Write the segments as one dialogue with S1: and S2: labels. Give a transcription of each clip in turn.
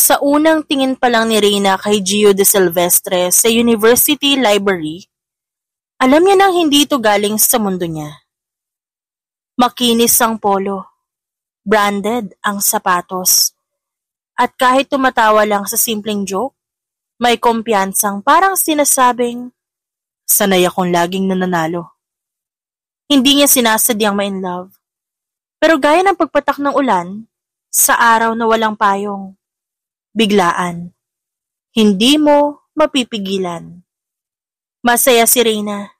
S1: Sa unang tingin pa lang ni Reyna kay Gio de Silvestre sa University Library, alam niya nang hindi ito galing sa mundo niya. Makinis ang polo, branded ang sapatos, at kahit tumatawa lang sa simpleng joke, may kumpiyansang parang sinasabing, sanay akong laging nananalo. Hindi niya sinasadyang ma-in love, pero gaya ng pagpatak ng ulan, sa araw na walang payong, biglaan, hindi mo mapipigilan. Masaya si Reyna.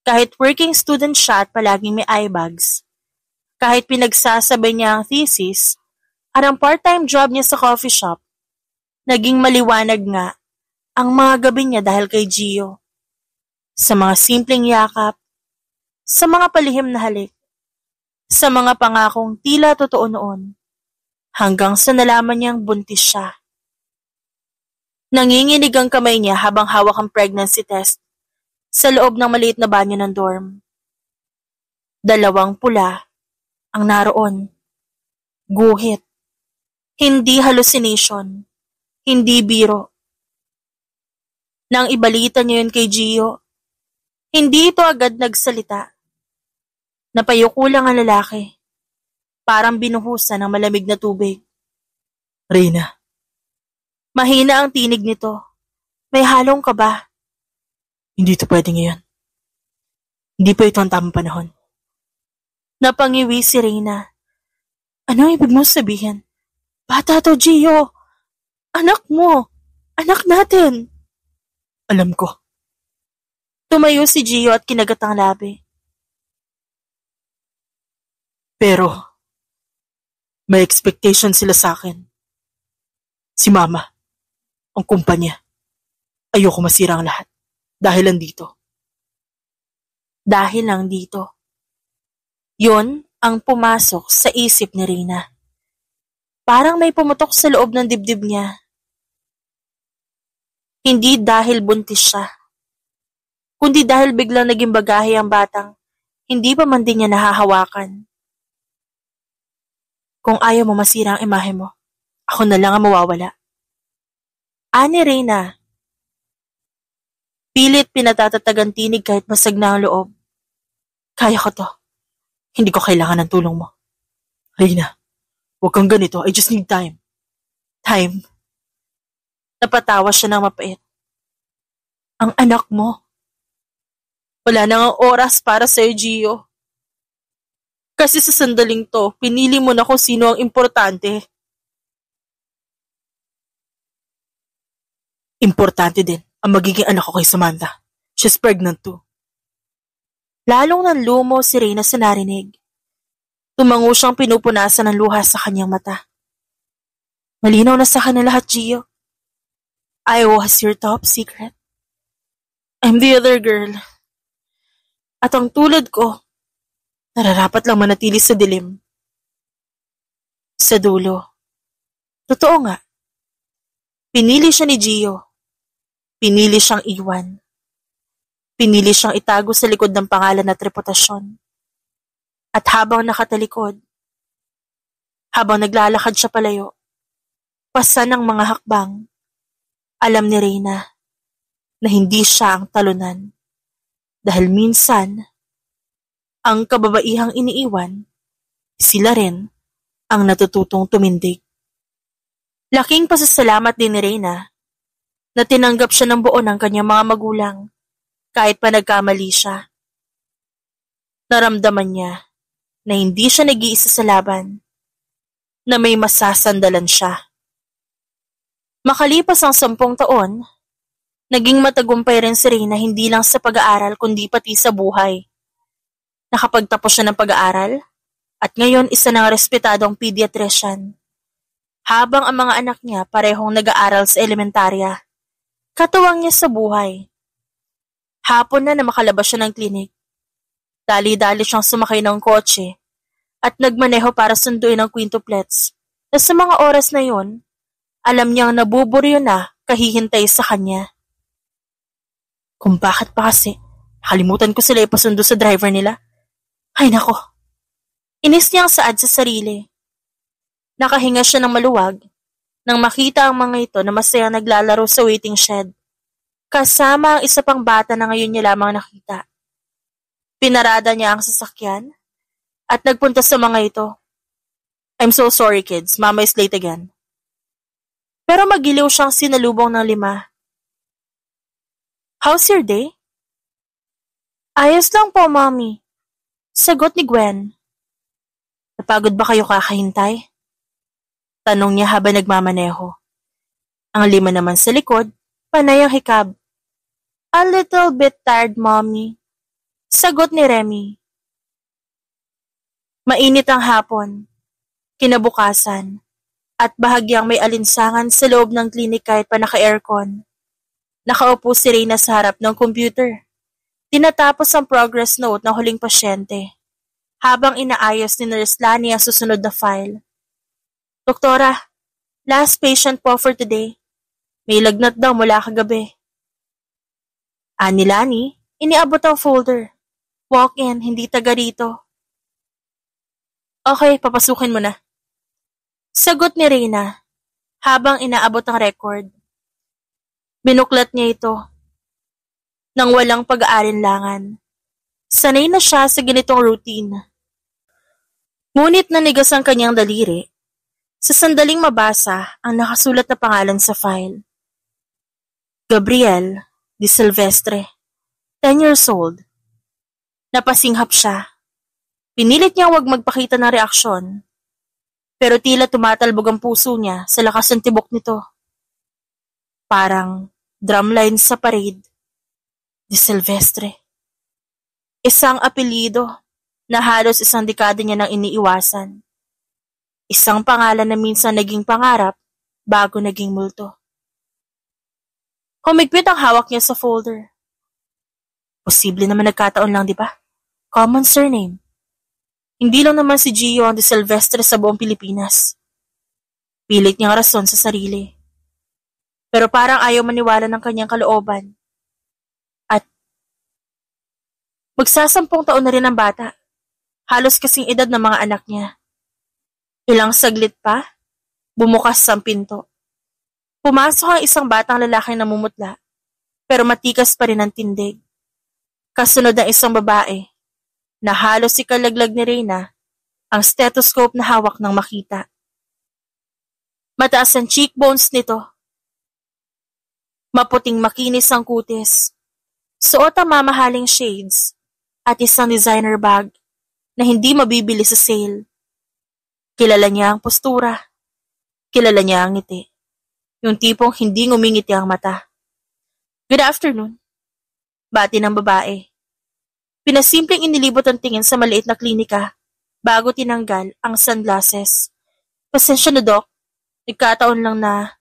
S1: Kahit working student siya at palaging may eye bags, kahit pinagsasabay niya ang thesis at ang part-time job niya sa coffee shop, naging maliwanag nga ang mga gabi niya dahil kay Gio. Sa mga simpleng yakap, sa mga palihim na halik, sa mga pangakong tila totoo noon, hanggang sa nalaman niyang buntis siya. Nanginginig ang kamay niya habang hawak ang pregnancy test sa loob ng maliit na banyo ng dorm. 2 pula ang naroon. Guhit. Hindi hallucination. Hindi biro. Nang ibalita niya yun kay Gio, hindi ito agad nagsalita. Napayuko lang ang lalaki. Parang binuhusan ng malamig na tubig. Reyna. Mahina ang tinig nito. May halong kaba. Hindi ito pwede ngayon. Hindi pa ito ang tamang panahon. Napangiwi si Reyna. Ano ibig mo sabihin? Bata to, Gio. Anak mo. Anak natin. Alam ko. Tumayo si Gio at kinagat ang labi. Pero, may expectation sila sa akin. Si Mama, ang kumpanya. Ayoko masira ang lahat. Dahil lang dito. Dahil lang dito. Yun ang pumasok sa isip ni Reyna. Parang may pumutok sa loob ng dibdib niya. Hindi dahil buntis siya, kundi dahil biglang naging bagahe ang batang hindi pa man din niya nahahawakan. Kung ayaw mo masira ang imahe mo, ako na lang ang mawawala. Ani Reyna. Pilit pinatatatag tinig kahit masag na ang loob. Kaya ko to. Hindi ko kailangan ng tulong mo. Reyna, huwag kang ganito. I just need time. Time. Napatawa siya ng mapait. Ang anak mo. Wala nang ang oras para sa'yo, Gio. Kasi sa sandaling to, pinili mo na kung sino ang importante. Importante din ang magiging anak ko kay Samantha. She's pregnant too. Lalong nanlumo si Reyna sa narinig. Tumango siyang pinupunasan ng luha sa kanyang mata. Malinaw na sa kanya lahat, Gio. I was your top secret. I'm the other girl. At ang tulad ko, nararapat lang manatili sa dilim. Sa dulo. Totoo nga. Pinili siya ni Gio. Pinili siyang iwan. Pinili siyang itago sa likod ng pangalan at reputasyon. At habang nakatalikod, habang naglalakad siya palayo, pasan ng mga hakbang, alam ni Reyna na hindi siya ang talunan. Dahil minsan, ang kababaihang iniiwan, sila rin ang natututong tumindig. Laking pasasalamat din ni Reyna na tinanggap siya ng buo ng kanyang mga magulang kahit pa nagkamali siya. Naramdaman niya na hindi siya nag-iisa sa laban, na may masasandalan siya. Makalipas ang 10 taon, naging matagumpay rin si Reyna hindi lang sa pag-aaral kundi pati sa buhay. Nakapagtapos siya ng pag-aaral at ngayon isa ng respetadong pediatrician. Habang ang mga anak niya parehong nag-aaral sa elementarya, katuwang niya sa buhay. Hapon na makalabas siya ng klinik. Dali-dali siyang sumakay ng kotse at nagmaneho para sunduin ang quintuplets na sa mga oras na yon, alam niyang nabuburyo na kahihintay sa kanya. Kung bakit pa kasi, nakalimutan ko sila ipasundo sa driver nila. Ay nako, inis niyang saad sa sarili. Nakahinga siya ng maluwag nang makita ang mga ito na masayang naglalaro sa waiting shed, kasama ang isa pang bata na ngayon niya lamang nakita. Pinarada niya ang sasakyan at nagpunta sa mga ito. I'm so sorry kids, Mama is late again. Pero magiliw siyang sinalubong ng 5. How's your day? Ayos lang po, Mommy. Sagot ni Gwen. Napagod ba kayo kakahintay? Tanong niya habang nagmamaneho. Ang 5 naman sa likod, panay ang hikab. A little bit tired, Mommy. Sagot ni Remy. Mainit ang hapon, kinabukasan, at bahagyang may alinsangan sa loob ng klinik kahit pa naka-aircon. Nakaupo si Reyna sa harap ng computer. Tinatapos ang progress note ng huling pasyente, habang inaayos ni Nurse Lani ang susunod na file. Doktora, last patient po for today. May lagnat daw mula kagabi. Ani Lani, iniabot ang folder. Walk-in, hindi taga rito. Okay, papasukin mo na. Sagot ni Reyna, habang inaabot ang record. Binuklat niya ito. Nang walang pag-aalinlangan. Sanay na siya sa ganitong routine. Ngunit nanigas ang kanyang daliri. Sa sandaling mabasa ang nakasulat na pangalan sa file. Gabriel Di Silvestre, 10 years old. Napasinghap siya. Pinilit niyang huwag magpakita ng reaksyon. Pero tila tumatalbog ang puso niya sa lakas ng tibok nito. Parang drumline sa parade. Di Silvestre. Isang apelyido na halos isang dekada niya nang iniiwasan. Isang pangalan na minsan naging pangarap bago naging multo. Humigpit ang hawak niya sa folder. Posible naman nagkataon lang, di ba? Common surname. Hindi lang naman si Gio ang Di Silvestre sa buong Pilipinas. Pilit niyang rason sa sarili. Pero parang ayaw maniwala ng kanyang kalooban. At magsasampung taon na rin ang bata. Halos kasing edad ng mga anak niya. Ilang saglit pa, bumukas ang pinto. Pumasok ang isang batang lalaking namumutla, pero matikas pa rin ang tindig. Kasunod ang isang babae, na halos ikalaglag ni Reyna, ang stethoscope na hawak ng makita. Mataas ang cheekbones nito. Maputing makinis ang kutis. Suot ang mamahaling shades at isang designer bag na hindi mabibili sa sale. Kilala niya ang postura. Kilala niya ang ngiti. Yung tipong hindi ngumingiti ang mata. Good afternoon. Bati ng babae. Pinasimpleng inilibot ang tingin sa maliit na klinika bago tinanggal ang sunglasses. Pasensya na, Doc. Nagkataon lang na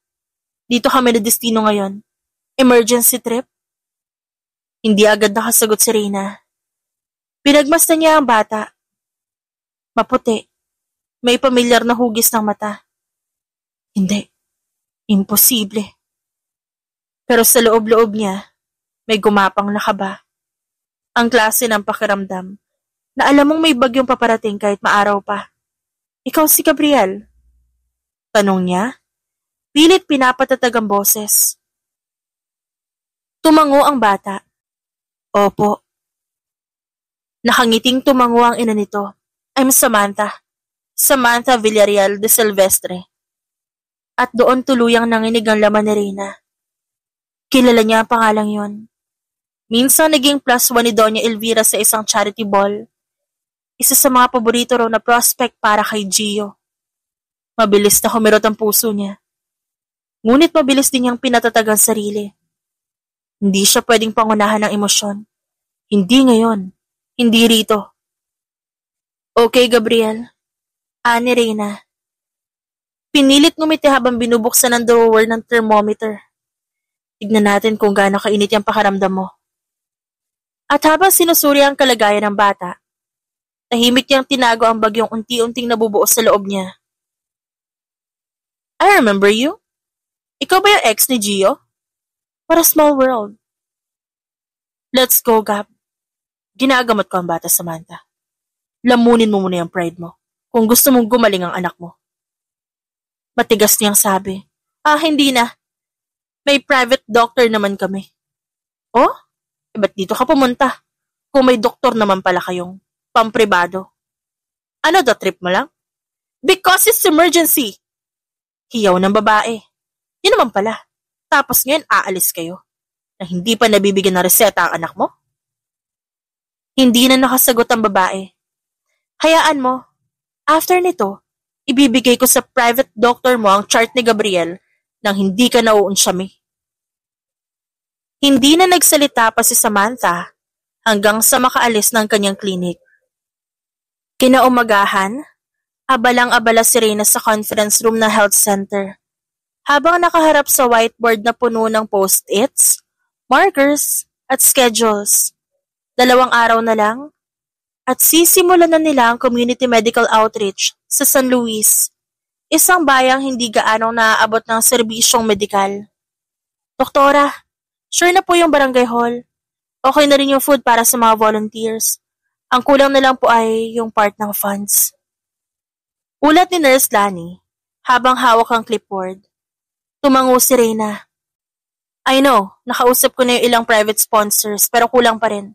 S1: dito kami na destino ngayon. Emergency trip? Hindi agad nakasagot si Reyna. Pinagmasdan niya ang bata. Maputi. May pamilyar na hugis ng mata. Hindi. Imposible. Pero sa loob-loob niya, may gumapang na kaba. Ang klase ng pakiramdam na alam mong may bagyong paparating kahit maaraw pa. Ikaw si Gabriel? Tanong niya. Pilit pinapatatag ang boses. Tumango ang bata. Opo. Nakangiting tumango ang ina nito. I'm Samantha. Samantha Villarreal de Silvestre. At doon tuluyang nanginig ang laman ni Reyna. Kilala niya ang pangalang yon. Minsan naging +1 ni Doña Elvira sa isang charity ball. Isa sa mga paborito raw na prospect para kay Gio. Mabilis na humirot ang puso niya. Ngunit mabilis din niyang pinatatag ang sarili. Hindi siya pwedeng pangunahan ng emosyon. Hindi ngayon. Hindi rito. Okay, Gabriel. Ani Reyna. Pinilit ngumiti habang binubuksan ang drawer ng thermometer. Tignan natin kung gaano kainit yung pakaramdam mo. At habang sinusuri ang kalagayan ng bata, tahimik niyang tinago ang bagyong unti-unting nabubuo sa loob niya. I remember you. Ikaw ba yung ex ni Gio? What a small world. Let's go, Gab. Ginagamot ko ang bata, Samantha. Lamunin mo muna yung pride mo kung gusto mong gumaling ang anak mo. Matigas niyang sabi. Hindi na. May private doctor naman kami. Oh? Ba't dito ka pumunta? Kung may doktor naman pala kayong pampribado. Ano the trip mo lang? Because it's emergency. Hiyaw ng babae. Yun naman pala. Tapos ngayon aalis kayo. Na hindi pa nabibigyan ng reseta ang anak mo? Hindi na nakasagot ang babae. Hayaan mo. After nito, ibibigay ko sa private doctor mo ang chart ni Gabriel nang hindi ka nauunsyami. Hindi na nagsalita pa si Samantha hanggang sa makaalis ng kanyang klinik. Kinaumagahan, abalang-abala si Reyna sa conference room ng health center. Habang nakaharap sa whiteboard na puno ng post-its, markers, at schedules. 2 araw na lang, at sisimulan na nila ang community medical outreach sa San Luis, isang bayang hindi gaanong naaabot ng serbisyong medikal. Doktora, sure na po yung barangay hall. Okay na rin yung food para sa mga volunteers. Ang kulang na lang po ay yung part ng funds. Ulat ni Nurse Lani habang hawak ang clipboard. Tumango si Reyna. I know, nakausap ko na yung ilang private sponsors pero kulang pa rin.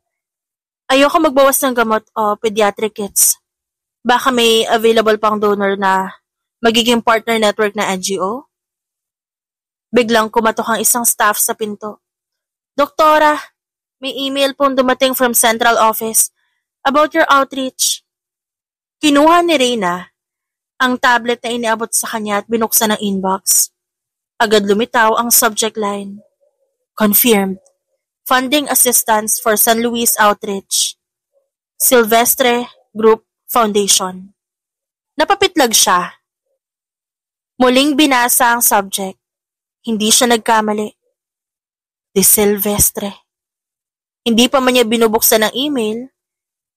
S1: Ayoko magbawas ng gamot o pediatric kits. Baka may available pang donor na magiging partner network na NGO? Biglang kumatok ang isang staff sa pinto. Doktora, may email pong dumating from central office about your outreach. Kinuha ni Reyna ang tablet na iniabot sa kanya at binuksan ang inbox. Agad lumitaw ang subject line. Confirmed. Funding assistance for San Luis Outreach. Silvestre Group Foundation. Napapitlag siya. Muling binasa ang subject. Hindi siya nagkamali. De Silvestre. Hindi pa man niya binubuksan ang email,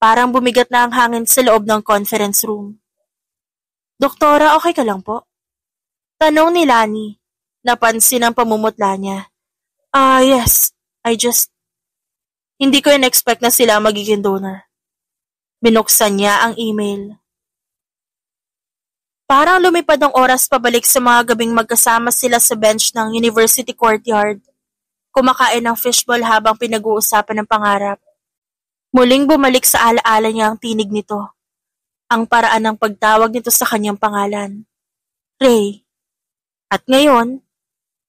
S1: parang bumigat na ang hangin sa loob ng conference room. Doktora, okay ka lang po? Tanong ni Lani. Napansin ang pamumutla niya. Yes. Hindi ko in-expect na sila magiging donor. Binuksan niya ang email. Parang lumipad ang oras pabalik sa mga gabing magkasama sila sa bench ng University Courtyard. Kumakain ng fishball habang pinag-uusapan ng pangarap. Muling bumalik sa alaala niya ang tinig nito. Ang paraan ng pagtawag nito sa kanyang pangalan. Ray. At ngayon,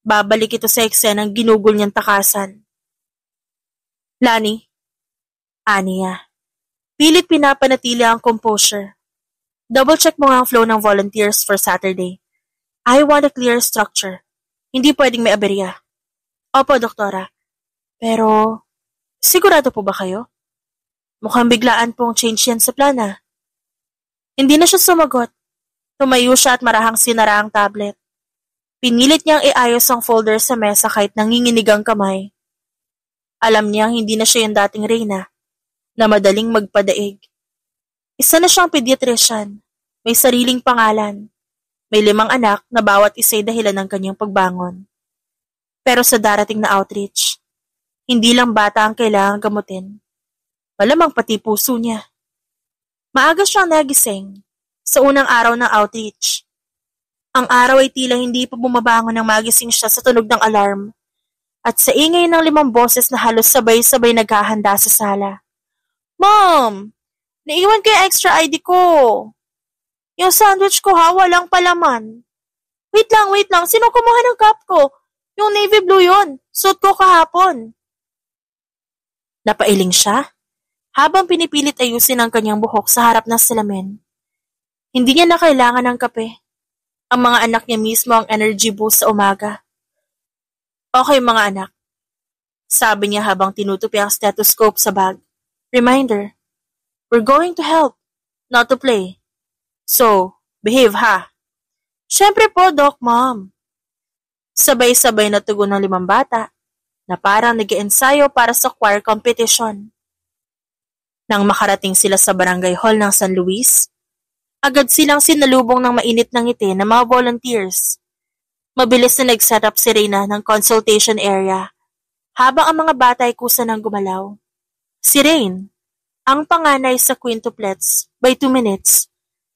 S1: babalik ito sa eksenang ginugol niyang takasan. Lani. Aniya. Pilit pinapanatili ang composure. Double-check mo nga ang flow ng volunteers for Saturday. I want a clear structure. Hindi pwedeng may aberya. Opo, doktora. Pero, sigurado po ba kayo? Mukhang biglaan pong change yan sa plana. Hindi na siya sumagot. Tumayo siya at marahang sinara ang tablet. Pinilit niyang iayos ang folder sa mesa kahit nanginginig ang kamay. Alam niyang hindi na siya yung dating Reyna, na madaling magpadaig. Isa na siyang pediatrician, may sariling pangalan, may 5 anak na bawat isa'y dahilan ng kanyang pagbangon. Pero sa darating na outreach, hindi lang bata ang kailangang gamutin. Malamang pati puso niya. Maaga siyang nagising sa unang araw ng outreach. Ang araw ay tila hindi pa bumabangon nang magising siya sa tunog ng alarm at sa ingay ng 5 boses na halos sabay-sabay naghahanda sa sala. Mom! Naiwan ko yung extra ID ko. Yung sandwich ko walang palaman. Wait lang. Sino kumuha ng cup ko? Yung navy blue yun. Suot ko kahapon. Napailing siya habang pinipilit ayusin ang kanyang buhok sa harap ng salamin. Hindi niya na kailangan ng kape. Ang mga anak niya mismo ang energy boost sa umaga. Okay mga anak, sabi niya habang tinutupi ang stethoscope sa bag. Reminder, we're going to help, not to play. So, behave ha. Syempre po, Doc, Mom. Sabay-sabay na tugon ng 5 bata na parang nag-iensayo para sa choir competition. Nang makarating sila sa barangay hall ng San Luis, agad silang sinalubong ng mainit ng ngiti ng mga volunteers. Mabilis na nag-set up si Reyna ng consultation area habang ang mga bata ay kusa ng gumalaw. Si Rain, ang panganay sa quintuplets by 2 minutes,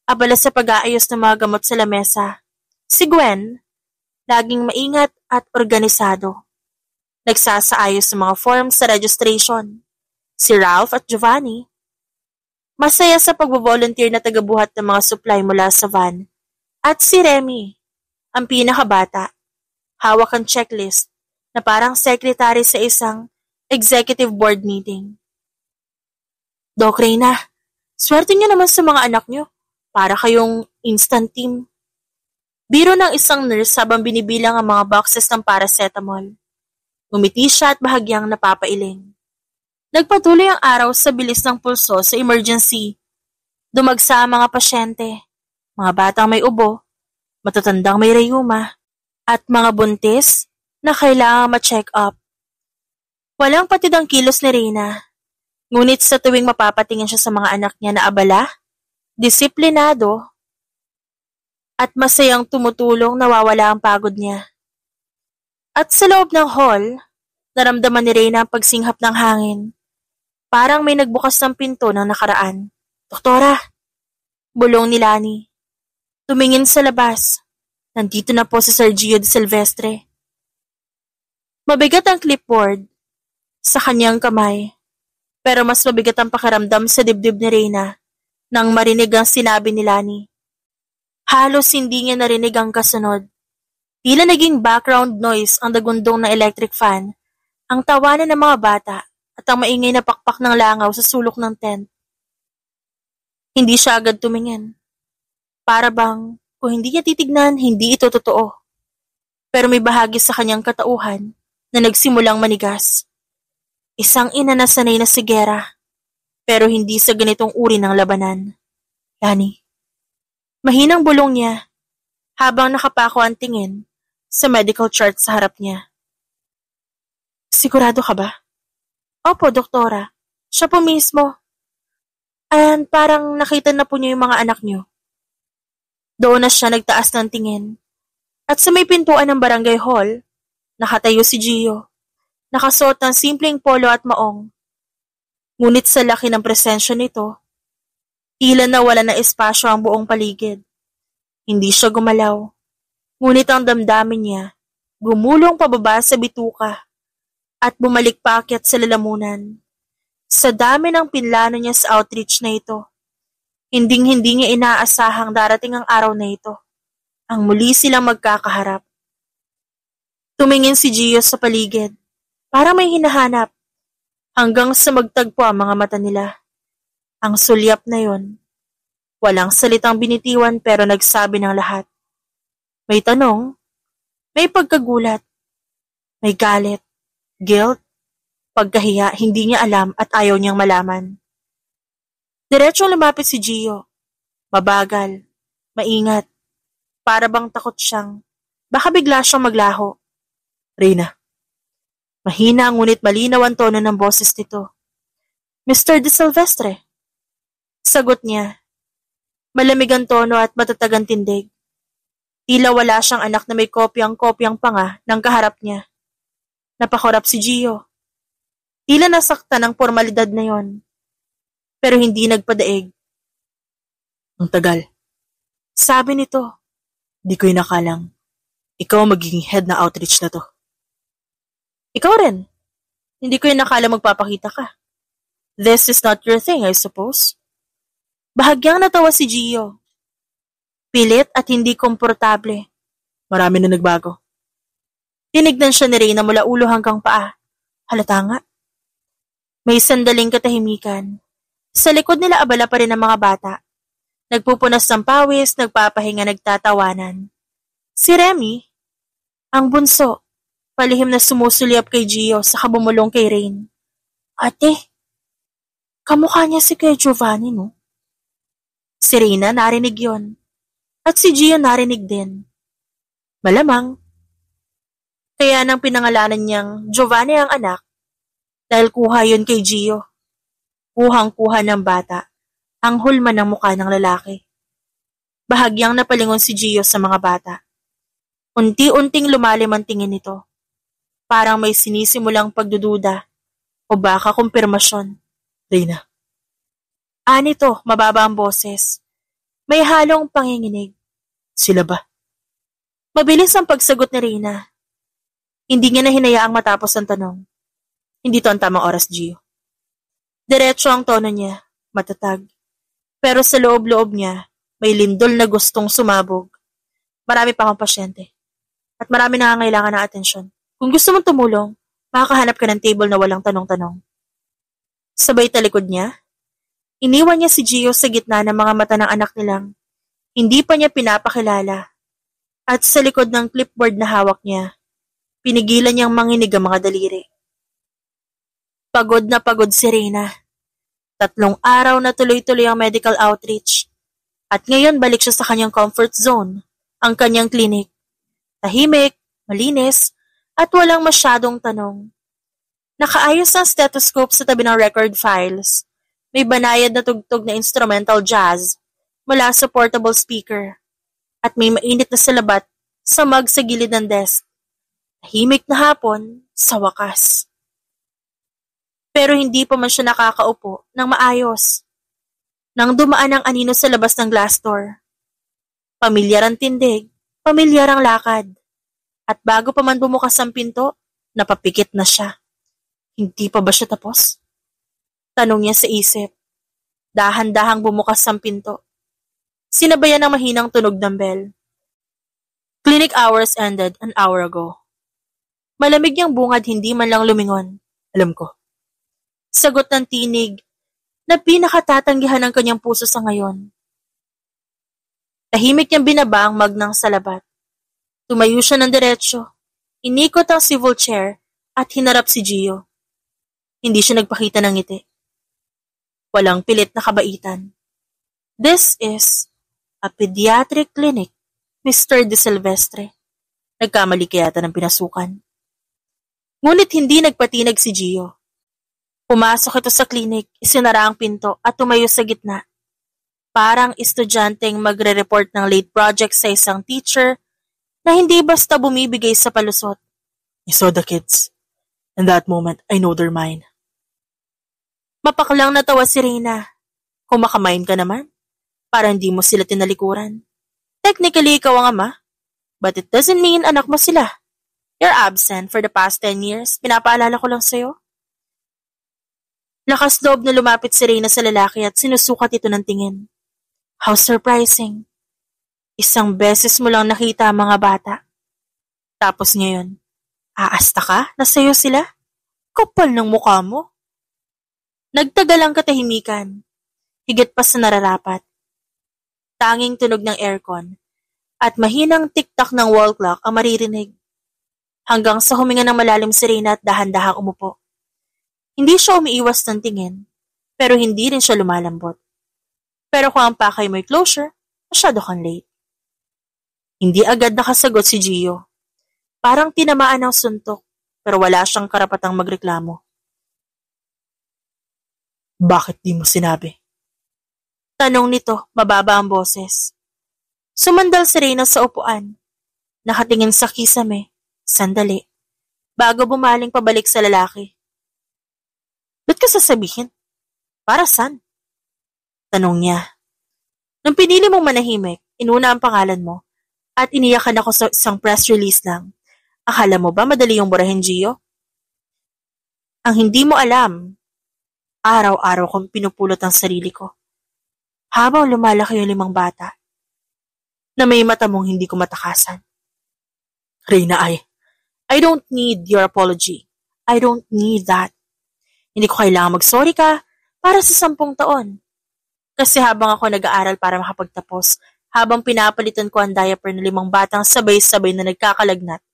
S1: abala sa pag-aayos ng mga gamot sa lamesa. Si Gwen, laging maingat at organisado. Nagsasaayos sa mga forms sa registration. Si Ralph at Giovanni, masaya sa pagbo-volunteer na tagabuhat ng mga supply mula sa van. At si Remy, ang pinakabata, hawak ang checklist na parang secretary sa isang executive board meeting. Doc Reyna, swerte niyo naman sa mga anak niyo. Para kayong instant team. Biro ng isang nurse habang binibilang ang mga boxes ng paracetamol. Ngumiti siya at bahagyang napapailing. Nagpatuloy ang araw sa bilis ng pulso sa emergency. Dumagsa ang mga pasyente, mga batang may ubo, matatandang may rayuma, at mga buntis na kailangang ma-check up. Walang patid ang kilos ni Reyna, ngunit sa tuwing mapapatingin siya sa mga anak niya na abala, disiplinado, at masayang tumutulong, nawawala ang pagod niya. At sa loob ng hall, naramdaman ni Reyna ang pagsinghap ng hangin. Parang may nagbukas ng pinto ng nakaraan. Doktora! Bulong ni Lani. Tumingin sa labas. Nandito na po si Sergio de Silvestre. Mabigat ang clipboard sa kanyang kamay, pero mas mabigat ang pakiramdam sa dibdib ni Reyna nang marinig ang sinabi ni Lani. Halos hindi niya narinig ang kasunod. Tila naging background noise ang dagundong ng electric fan, ang tawanan ng mga bata at ang maingay na pakpak ng langaw sa sulok ng tent. Hindi siya agad tumingin. Para bang kung hindi niya titignan, hindi ito totoo. Pero may bahagi sa kanyang katauhan na nagsimulang manigas. Isang ina na sanay na sa giyera, pero hindi sa ganitong uri ng labanan. Lani. Mahinang bulong niya habang nakapako ang tingin sa medical chart sa harap niya. Sigurado ka ba? Opo, doktora. Siya po mismo. And parang nakita na po niyo yung mga anak niyo. Doon na siya nagtaas ng tingin. At sa may pintuan ng barangay hall, nakatayo si Gio. Nakasuot ng simpleng polo at maong. Ngunit sa laki ng presensya nito, tila na wala na espasyo ang buong paligid. Hindi siya gumalaw. Ngunit ang damdamin niya, gumulong pababa sa bituka at bumalik paakyat sa lalamunan. Sa dami ng pinlano niya sa outreach na ito, hinding-hindi niya inaasahang darating ang araw na ito. Ang muli silang magkakaharap. Tumingin si Gio sa paligid, para may hinahanap, hanggang sa magtagpo ang mga mata nila. Ang sulyap na yon, walang salitang binitiwan pero nagsabi ng lahat. May tanong, may pagkagulat, may galit, guilt, pagkahiya, hindi niya alam at ayaw niyang malaman. Diretsong lumapit si Gio. Mabagal, maingat, para bang takot siyang, baka bigla siyang maglaho. Reyna. Mahina ngunit malinaw ang tono ng boses nito. Mr. de Silvestre. Sagot niya. Malamig ang tono at matatag ang tindig. Tila wala siyang anak na may kopyang-kopyang panga ng kaharap niya. Napakurap si Gio. Tila nasaktan ang formalidad na yon. Pero hindi nagpadaig. Ang tagal. Sabi nito, di ko inakalang. Ikaw magiging head na outreach na to. Ikaw rin. Hindi ko inakala magpapakita ka. This is not your thing, I suppose. Bahagyang natawa si Gio. Pilit at hindi komportable. Marami na nagbago. Tinignan siya ni Reyna mula ulo hanggang paa. Halata nga. May sandaling katahimikan. Sa likod nila abala pa rin ang mga bata. Nagpupunas ng pawis, nagpapahinga, nagtatawanan. Si Remy, ang bunso, palihim na sumusulyap kay Gio sa kabumulong kay Rain. Ate, kamukha niya si Kuya Giovanni, no? Si Reyna narinig yon. At si Gio narinig din. Malamang. Kaya nang pinangalanan niyang Giovanni ang anak, dahil kuha yon kay Gio. Kuhang-kuha ng bata, ang hulma ng mukha ng lalaki. Bahagyang napalingon si Gio sa mga bata. Unti-unting lumalim ang tingin nito. Parang may sinisimulang pagdududa o baka kumpirmasyon. Reyna. Anito, mababa ang boses. May halong panginginig. Sila ba? Mabilis ang pagsagot ni Reyna. Hindi niya na hinayaang matapos ang tanong. Hindi to ang tamang oras, Gio. Diretso ang tono niya, matatag. Pero sa loob-loob niya, may lindol na gustong sumabog. Marami pa akong pasyente. At marami nangangailangan ng atensyon. Kung gusto mong tumulong, makakahanap ka ng table na walang tanong-tanong. Sabay talikod niya, iniwan niya si Gio sa gitna ng mga mata ng anak nilang hindi pa niya pinapakilala. At sa likod ng clipboard na hawak niya, pinigilan niyang manginig ang mga daliri. Pagod na pagod si Reyna. 3 araw na tuloy-tuloy ang medical outreach. At ngayon balik siya sa kanyang comfort zone, ang kanyang clinic. Tahimik, malinis, at walang masyadong tanong. Nakaayos ang stethoscope sa tabi ng record files. May banayad na tugtog na instrumental jazz mula sa portable speaker. At may mainit na salabat sa mug sa gilid ng desk. Tahimik na hapon sa wakas. Pero hindi pa man siya nakakaupo ng maayos. Nang dumaan ang anino sa labas ng glass door. Pamilyar ang tindig, pamilyar ang lakad. At bago pa man bumukas ang pinto, napapikit na siya. Hindi pa ba siya tapos? Tanong niya sa isip. Dahan-dahang bumukas ang pinto. Sinabayan ng mahinang tunog ng bell. Clinic hours ended an hour ago. Malamig niyang bungad, hindi man lang lumingon. Alam ko. Sagot ng tinig na pinakatatanggihan ng kanyang puso sa ngayon. Tahimik niyang binaba ang magnang salabat. Tumayo siya ng diretsyo. Inikot ang swivel chair at hinarap si Gio. Hindi siya nagpakita ng ngiti. Walang pilit na kabaitan. This is a pediatric clinic, Mr. De Silvestre. Nagkamali kaya ng pinasukan. Ngunit hindi nagpatinag si Gio. Pumasok ito sa klinik, isinara ang pinto at tumayo sa gitna. Parang estudyanteng magre-report ng late project sa isang teacher na hindi basta bumibigay sa palusot. I saw the kids. In that moment, I know they're mine. Mapaklang natawa si Reyna. Kumakamain ka naman. Para hindi mo sila tinalikuran. Technically, ikaw ang ama. But it doesn't mean anak mo sila. You're absent for the past 10 years. Pinapaalala ko lang sa'yo. Lakas loob na lumapit si Reyna sa lalaki at sinusukat ito ng tingin. How surprising. Isang beses mo lang nakita ang mga bata. Tapos ngayon, aasta ka na sa'yo sila? Kapal ng mukha mo. Nagtagal ang katahimikan. Higit pa sa nararapat. Tanging tunog ng aircon at mahinang tiktak ng wall clock ang maririnig. Hanggang sa huminga ng malalim si Reyna at dahan-dahang umupo. Hindi siya umiiwas ng tingin, pero hindi rin siya lumalambot. Pero kung ang pakay mo'y closure, masyado kang late. Hindi agad nakasagot si Gio. Parang tinamaan ng suntok, pero wala siyang karapatang magreklamo. Bakit di mo sinabi? Tanong nito, mababa ang boses. Sumandal si Reyna sa upuan. Nakatingin sa kisame, sandali, bago bumaling pabalik sa lalaki. Ba't ka sasabihin? Para saan? Tanong niya. Nung pinili mong manahimik, inuna ang pangalan mo at iniyakan ako sa isang press release lang. Akala mo ba madali yung burahin, Gio? Ang hindi mo alam, araw-araw kong pinupulot ang sarili ko. Habang lumalaki yung 5 bata, na may mata mong hindi ko matakasan. Reyna, I don't need your apology. I don't need that. Hindi ko kailangan mag-sorry ka para sa 10 taon. Kasi habang ako nag-aaral para makapagtapos, habang pinapalitan ko ang diaper ng 5 batang sabay-sabay na nagkakalagnat,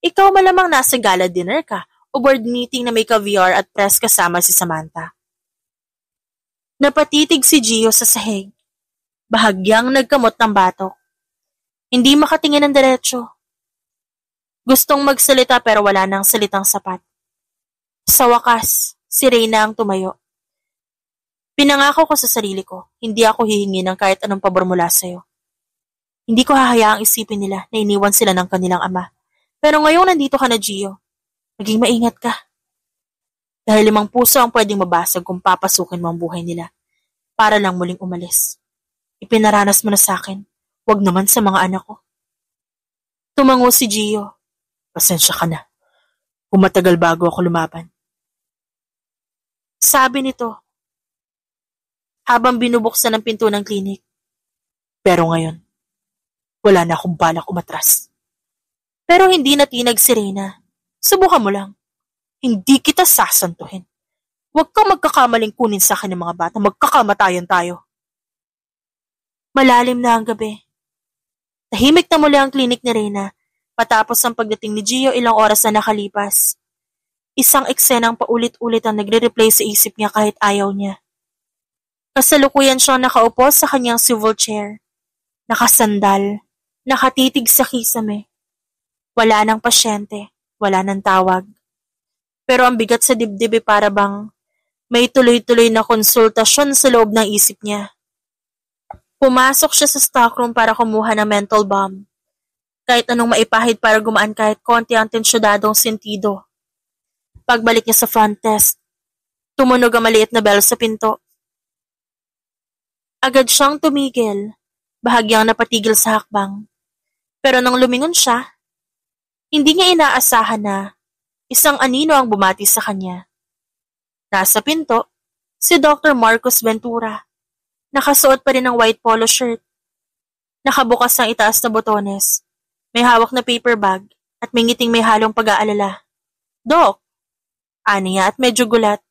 S1: ikaw malamang nasa gala dinner ka o board meeting na may ka-VR at press kasama si Samantha. Napatitig si Gio sa sahig. Bahagyang nagkamot ng batok. Hindi makatingin ng diretsyo. Gustong magsalita pero wala nang salitang sapat. Sa wakas, si Reyna ang tumayo. Pinangako ko sa sarili ko, hindi ako hihingi ng kahit anong pabor mula sa'yo. Hindi ko hahayaang isipin nila na iniwan sila ng kanilang ama. Pero ngayong nandito ka na, Gio, maging maingat ka. Dahil 5 puso ang pwedeng mabasag kung papasukin mo ang buhay nila para lang muling umalis. Ipinaranas mo na sa akin, wag naman sa mga anak ko. Tumango si Gio. Pasensya ka na. Kung matagal bago ako lumaban. Sabi nito, habang binubuksan ang pinto ng klinik. Pero ngayon, wala na akong balak umatras. Pero hindi natinag si Reyna. Subukan mo lang. Hindi kita sasantuhin. Huwag kang magkakamaling kunin sa akin ng mga bata. Magkakamatayan tayo. Malalim na ang gabi. Tahimik na muli ang klinik ni Reyna patapos ang pagdating ni Gio ilang oras na nakalipas. Isang eksenang paulit-ulit ang nagre-replay sa isip niya kahit ayaw niya. Kasalukuyan siyang nakaupo sa kanyang swivel chair. Nakasandal, nakatitig sa kisame. Wala nang pasyente, wala nang tawag. Pero ang bigat sa dibdib ay para bang may tuloy-tuloy na konsultasyon sa loob ng isip niya. Pumasok siya sa stockroom para kumuha ng mental bomb. Kahit anong maipahid para gumaan kahit konti ang tensyonadong sentido. Pagbalik niya sa front desk, tumunog ang maliit na bell sa pinto. Agad siyang tumigil, bahagyang napatigil sa hakbang. Pero nang lumingon siya, hindi niya inaasahan na isang anino ang bumati sa kanya. Nasa pinto, si Dr. Marcos Ventura. Nakasuot pa rin ng white polo shirt. Nakabukas ang itaas na botones. May hawak na paper bag at may ngiting may halong pag-aalala. Doc, aniya at medyo gulat.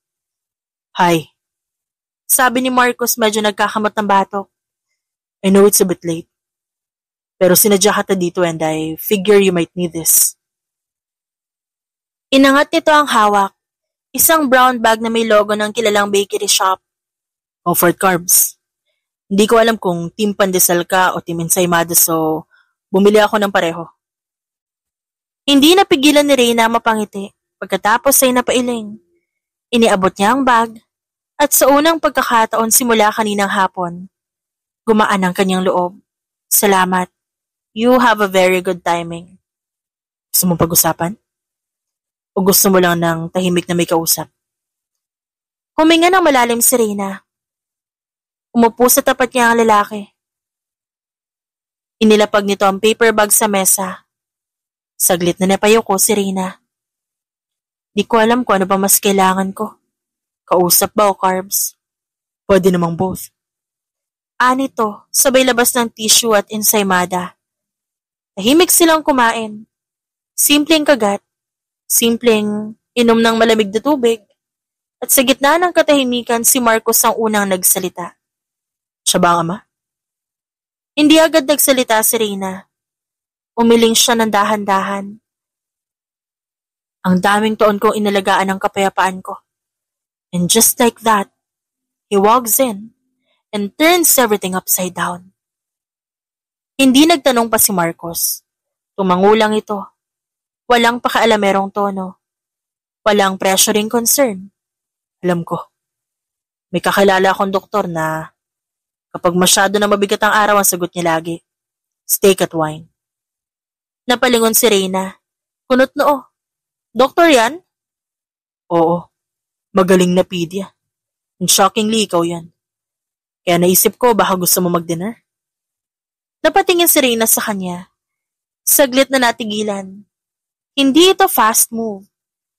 S1: Hi. Sabi ni Marcos medyo nagkakamot ng batok. I know it's a bit late. Pero sinadya kita dito and I figure you might need this. Inangat nito ang hawak. Isang brown bag na may logo ng kilalang bakery shop. Offered carbs. Hindi ko alam kung team pandesal ka o team ensaymada so bumili ako ng pareho. Hindi napigilan ni Reyna mapangiti pagkatapos ay napailing. Iniabot niya ang bag at sa unang pagkakataon simula kaninang hapon, gumaan ang kanyang loob. Salamat. You have a very good timing. Gusto mong pag-usapan? O gusto mo lang ng tahimik na may kausap? Huminga ng malalim si Reyna. Umupo sa tapat niya ang lalaki. Inilapag nito ang paper bag sa mesa. Saglit na napayuko si Reyna. Di ko alam kung ano ba mas kailangan ko. Kausap ba o carbs? Pwede namang both. Anito, sabay labas ng tissue at ensaymada. Tahimik silang kumain. Simpleng kagat. Simpleng inom ng malamig na tubig. At sa gitna ng katahimikan si Marcos ang unang nagsalita. Siya ba ang ama? Hindi agad nagsalita si Reyna. Umiling siya ng dahan-dahan. Ang daming taon kong inalagaan ang kapayapaan ko. And just like that, he walks in and turns everything upside down. Hindi nagtanong pa si Marcos. Tumango lang ito. Walang pakialamerong tono. Walang pressuring concern. Alam ko. May kakilala akong doktor na kapag masyado na mabigat ang araw ang sagot niya lagi. Steak at wine. Napalingon si Reyna. Kunot noo. Doktor yan? Oo. Magaling na pedya. And shockingly, ikaw yan. Kaya naisip ko baka gusto mo mag-dinner. Napatingin si Reyna sa kanya. Saglit na natigilan. Hindi ito fast move.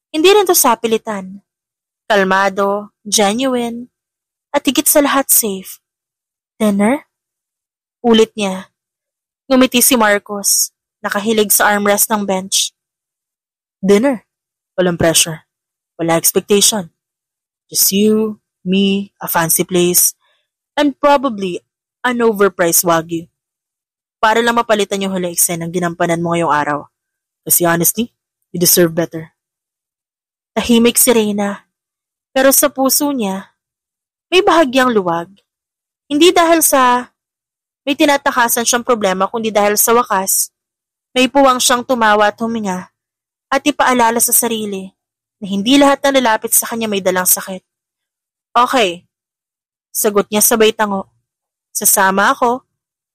S1: Hindi rin ito sapilitan. Kalmado, genuine, at higit sa lahat safe. Dinner? Ulit niya. Ngumiti si Marcos, nakahilig sa armrest ng bench. Dinner. Walang pressure. Wala expectation. Just you, me, a fancy place, and probably an overpriced wagyu. Para lang mapalitan yung huli eksena ng ginampanan mo ngayong araw. Kasi honestly, you deserve better. Tahimik si Reyna, pero sa puso niya, may bahagyang luwag. Hindi dahil sa may tinatakasan siyang problema, kundi dahil sa wakas, may puwang siyang tumawa at huminga at ipaalala sa sarili na hindi lahat na lalapit sa kanya may dalang sakit. Okay, sagot niya sabay tango. Sasama ako,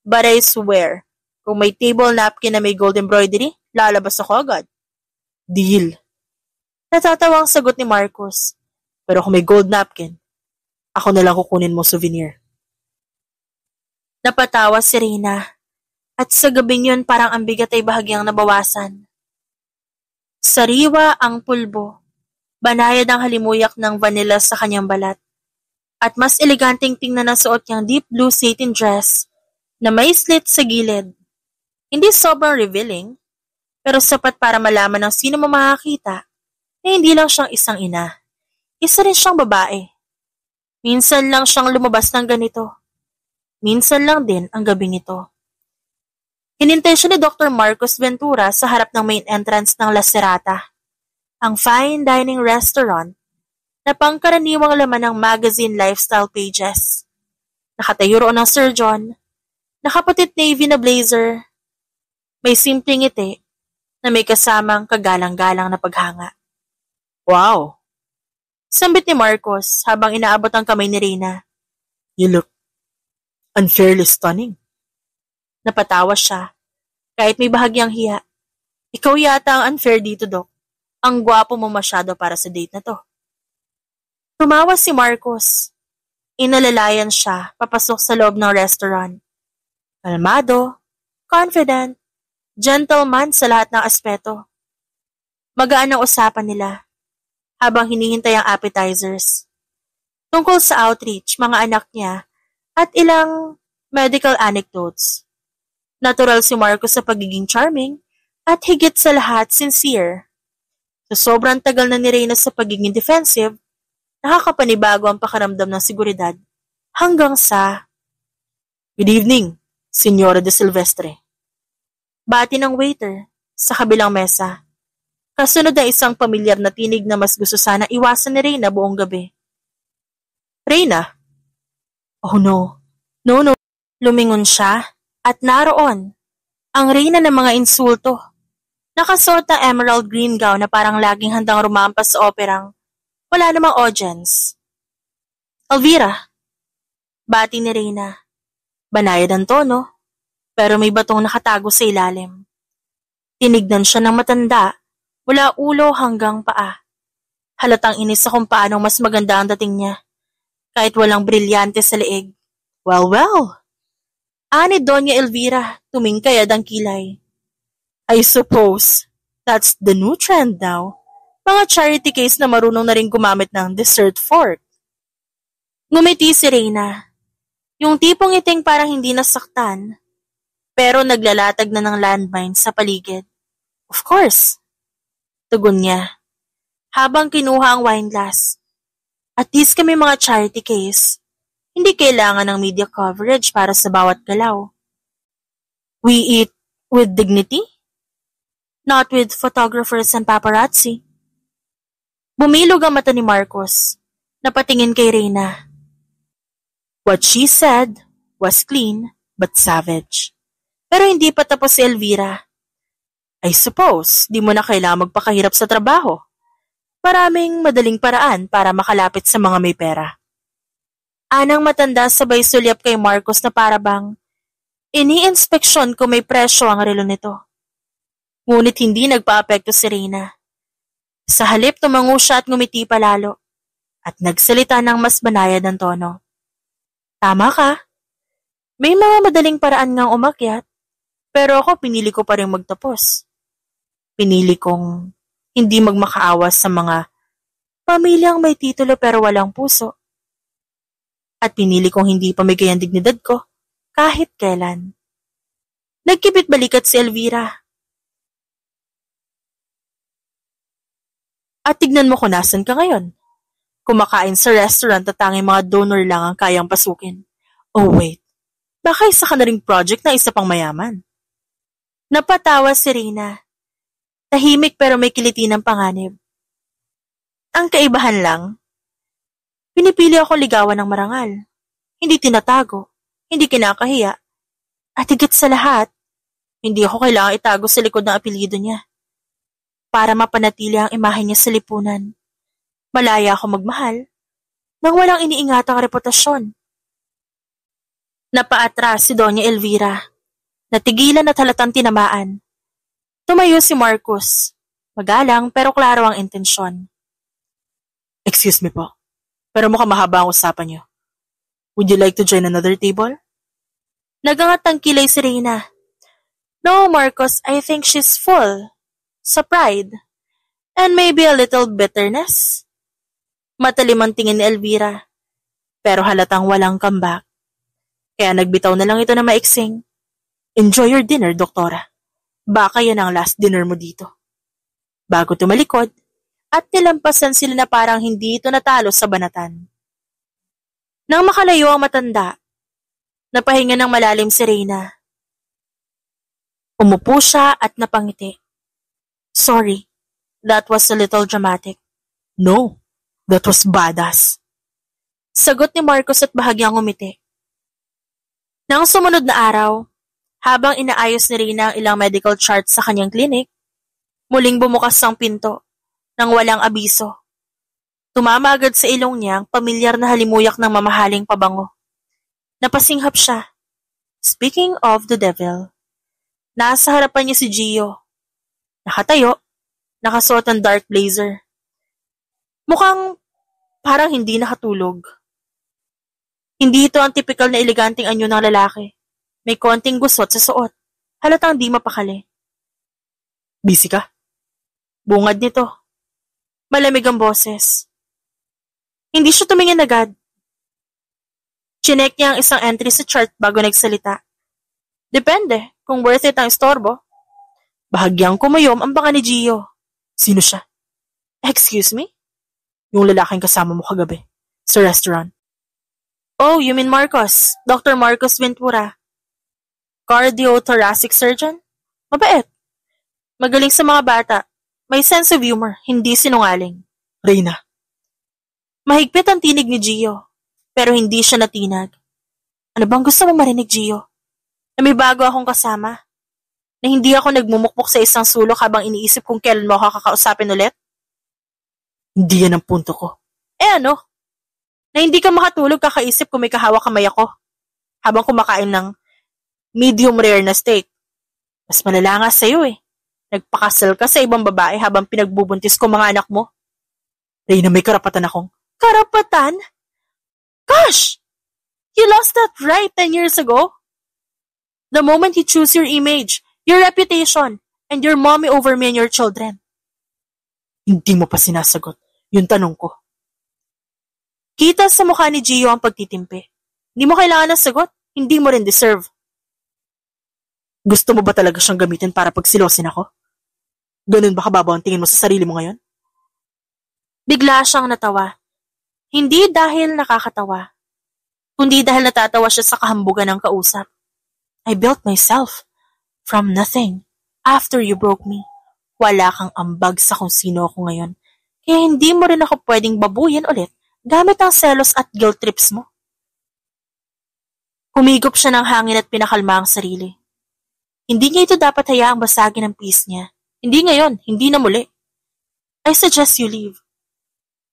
S1: but I swear, kung may table napkin na may gold embroidery, lalabas ako agad. Deal. Natatawang sagot ni Marcos. Pero kung may gold napkin, ako na lang kukunin mo souvenir. Napatawa si Reyna. At sa gabing yun parang ang bigat ay bahagyang nabawasan. Sariwa ang pulbo, banayad ang halimuyak ng vanilla sa kanyang balat. At mas eleganteng tingnan ang suot niyang deep blue satin dress na may slit sa gilid. Hindi sobrang revealing, pero sapat para malaman ng sino mo makakita na hindi lang siyang isang ina. Isa rin siyang babae. Minsan lang siyang lumabas ng ganito. Minsan lang din ang gabing ito. Hinintay siya ni Dr. Marcos Ventura sa harap ng main entrance ng La Serrata, ang fine dining restaurant na pangkaraniwang laman ng magazine lifestyle pages. Nakatayo roon ang Sir John, nakaputit navy na blazer, may simpleng ngiti na may kasamang kagalang-galang na paghanga. Wow! Sambit ni Marcos habang inaabot ang kamay ni Reyna. You look unfairly stunning. Napatawa siya, kahit may bahagyang hiya. Ikaw yata ang unfair dito, Dok. Ang gwapo mo masyado para sa date na to. Tumawa si Marcos. Inalalayan siya papasok sa loob ng restaurant. Kalmado, confident, gentleman sa lahat ng aspeto. Magaan ang usapan nila habang hinihintay ang appetizers. Tungkol sa outreach, mga anak niya, at ilang medical anecdotes. Natural si Marcos sa pagiging charming at higit sa lahat sincere. Sa sobrang tagal na ni Reyna sa pagiging defensive, nakakapanibago ang pakaramdam ng seguridad hanggang sa Good evening, Señora de Silvestre. Bati ng waiter sa kabilang mesa. Kasunod na isang pamilyar na tinig na mas gusto sana iwasan ni Reyna buong gabi. Reyna? Oh no. No. Lumingon siya. At naroon, ang reyna ng mga insulto. Nakasuot na emerald green gown na parang laging handang rumampas sa operang wala namang audience. Elvira, bati ni Reyna. Banayad ang tono, pero may batong nakatago sa ilalim. Tinignan siya ng matanda, mula ulo hanggang paa. Halatang inis sa kung paanong mas maganda ang dating niya, kahit walang brilyante sa leeg. Well. Ani Doña Elvira, tumingkayad ang kilay. I suppose that's the new trend now. Mga charity case na marunong na rin gumamit ng dessert fork. Ngumiti si Reyna. Yung tipong iting parang hindi nasaktan, pero naglalatag na ng landmine sa paligid. Of course. Tugon niya, habang kinuha ang wine glass. At least kami mga charity case. Hindi kailangan ng media coverage para sa bawat galaw. We eat with dignity, not with photographers and paparazzi. Bumilog ang mata ni Marcos, napatingin kay Reyna. What she said was clean but savage. Pero hindi pa tapos si Elvira. I suppose, di mo na kailangan magpakahirap sa trabaho. Maraming madaling paraan para makalapit sa mga may pera. Anang matanda sabay sulyap kay Marcos na parabang ini-inspeksyon kung may presyo ang relo nito. Ngunit hindi nagpa-apekto si Reyna. Sa halip tumango siya at ngumiti palalo at nagsalita ng mas banayad ng tono. Tama ka. May mga madaling paraan ngang umakyat, pero ako pinili ko pa rin magtapos. Pinili kong hindi magmakaawas sa mga pamilyang may titulo pero walang puso. At pinili kong hindi pamigay ang dignidad ko kahit kailan. Nagkipit balikat si Elvira. At tignan mo kung nasan ka ngayon. Kumakain sa restaurant at tanging mga donor lang ang kayang pasukin. Oh wait, baka isa ka na ring project na isa pang mayaman. Napatawa si Reyna. Tahimik pero may kiliti ng panganib. Ang kaibahan lang, pinipili ako ligawan ng marangal. Hindi tinatago, hindi kinakahiya. At higit sa lahat, hindi ako kailangang itago sa likod ng apelyido niya. Para mapanatili ang imahe niya sa lipunan. Malaya ako magmahal nang walang iniingatang reputasyon. Napaatras si Doña Elvira. Natigilan at halatang tinamaan. Tumayo si Marcos. Magalang pero klaro ang intensyon. Excuse me po. Pero mukhang mahaba ang usapan niyo. Would you like to join another table? Nagangat ang kilay si Reyna. No, Marcos, I think she's full. Sa pride. And maybe a little bitterness. Matalim ang tingin ni Elvira. Pero halatang walang comeback. Kaya nagbitaw na lang ito na maiksing. Enjoy your dinner, doktora. Baka yan ang last dinner mo dito. Bago tumalikod, at nilampasan sila na parang hindi ito natalo sa banatan. Nang makalayo ang matanda, napahinga ng malalim si Reyna. Umupo siya at napangiti. Sorry, that was a little dramatic. No, that was badass. Sagot ni Marcos at bahagyang umiti. Nang sumunod na araw, habang inaayos ni Reyna ang ilang medical charts sa kanyang clinic, muling bumukas ang pinto nang walang abiso. Tumama agad sa ilong niya ang pamilyar na halimuyak ng mamahaling pabango. Napasinghap siya. Speaking of the devil, nasa harapan niya si Gio. Nakatayo, nakasuot ng dark blazer. Mukhang parang hindi nakatulog. Hindi ito ang tipikal na eleganteng anyo ng lalaki. May konting gusot sa suot. Halatang di mapakali. Busy ka? Bungad nito. Malamig ang boses. Hindi siya tumingin agad. Chinek niya ang isang entry sa chart bago nagsalita. Depende kung worth it ang istorbo. Bahagyang kumayom ang baka ni Gio. Sino siya? Excuse me? Yung lalaking kasama mo kagabi. Sa restaurant. Oh, you mean Marcos. Dr. Marcos Ventura. Cardiothoracic surgeon? Mabait. Magaling sa mga bata. May sense of humor, hindi sinungaling. Reyna. Mahigpit ang tinig ni Gio, pero hindi siya natinag. Ano bang gusto mo marinig, Gio? Na may bago akong kasama? Na hindi ako nagmumukmuk sa isang sulok habang iniisip kung kailan mo ako kakausapin ulit? Hindi yan ang punto ko. Ano? Na hindi ka makatulog kakaisip kung may kahawak kamay ako habang kumakain ng medium rare na steak. Mas malala nga sa'yo eh. Nagpakasal ka sa ibang babae habang pinagbubuntis ko mga anak mo. Reyna, may karapatan akong. Karapatan? Gosh! You lost that right 10 years ago. The moment you choose your image, your reputation, and your mommy over me and your children. Hindi mo pa sinasagot yung tanong ko. Kita sa mukha ni Gio ang pagtitimpi. Hindi mo kailangan ng sagot, hindi mo rin deserve. Gusto mo ba talaga siyang gamitin para pagsilosin ako? Ganun ba kababaw ang tingin mo sa sarili mo ngayon? Bigla siyang natawa. Hindi dahil nakakatawa, kundi dahil natatawa siya sa kahambugan ng kausap. I built myself from nothing after you broke me. Wala kang ambag sa kung sino ako ngayon, kaya hindi mo rin ako pwedeng babuyan ulit gamit ang selos at guilt trips mo. Humigop siya ng hangin at pinakalma ang sarili. Hindi niya ito dapat hayaang basagin ang peace niya. Hindi ngayon, hindi na muli. I suggest you leave.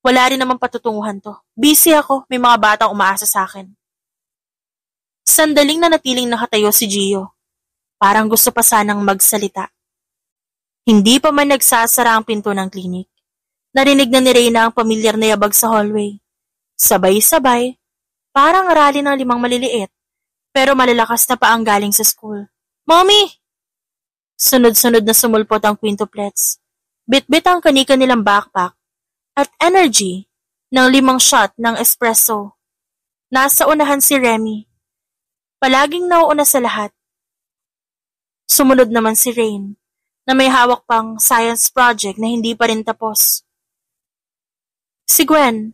S1: Wala rin namang patutunguhan to. Busy ako, may mga batang umaasa sa akin. Sandaling nanatiling nakatayo si Gio. Parang gusto pa sanang magsalita. Hindi pa man nagsasara ang pinto ng klinik. Narinig na ni Reyna ang pamilyar na yabag sa hallway. Sabay-sabay, parang rally ng 5 maliliit, pero malalakas na pa ang galing sa school. Mommy! Sunod-sunod na sumulpot ang quintuplets. Bit-bit ang kanika nilang backpack at energy ng 5 shot ng espresso. Nasa unahan si Remy. Palaging nauuna sa lahat. Sumunod naman si Rain, na may hawak pang science project na hindi pa rin tapos. Si Gwen,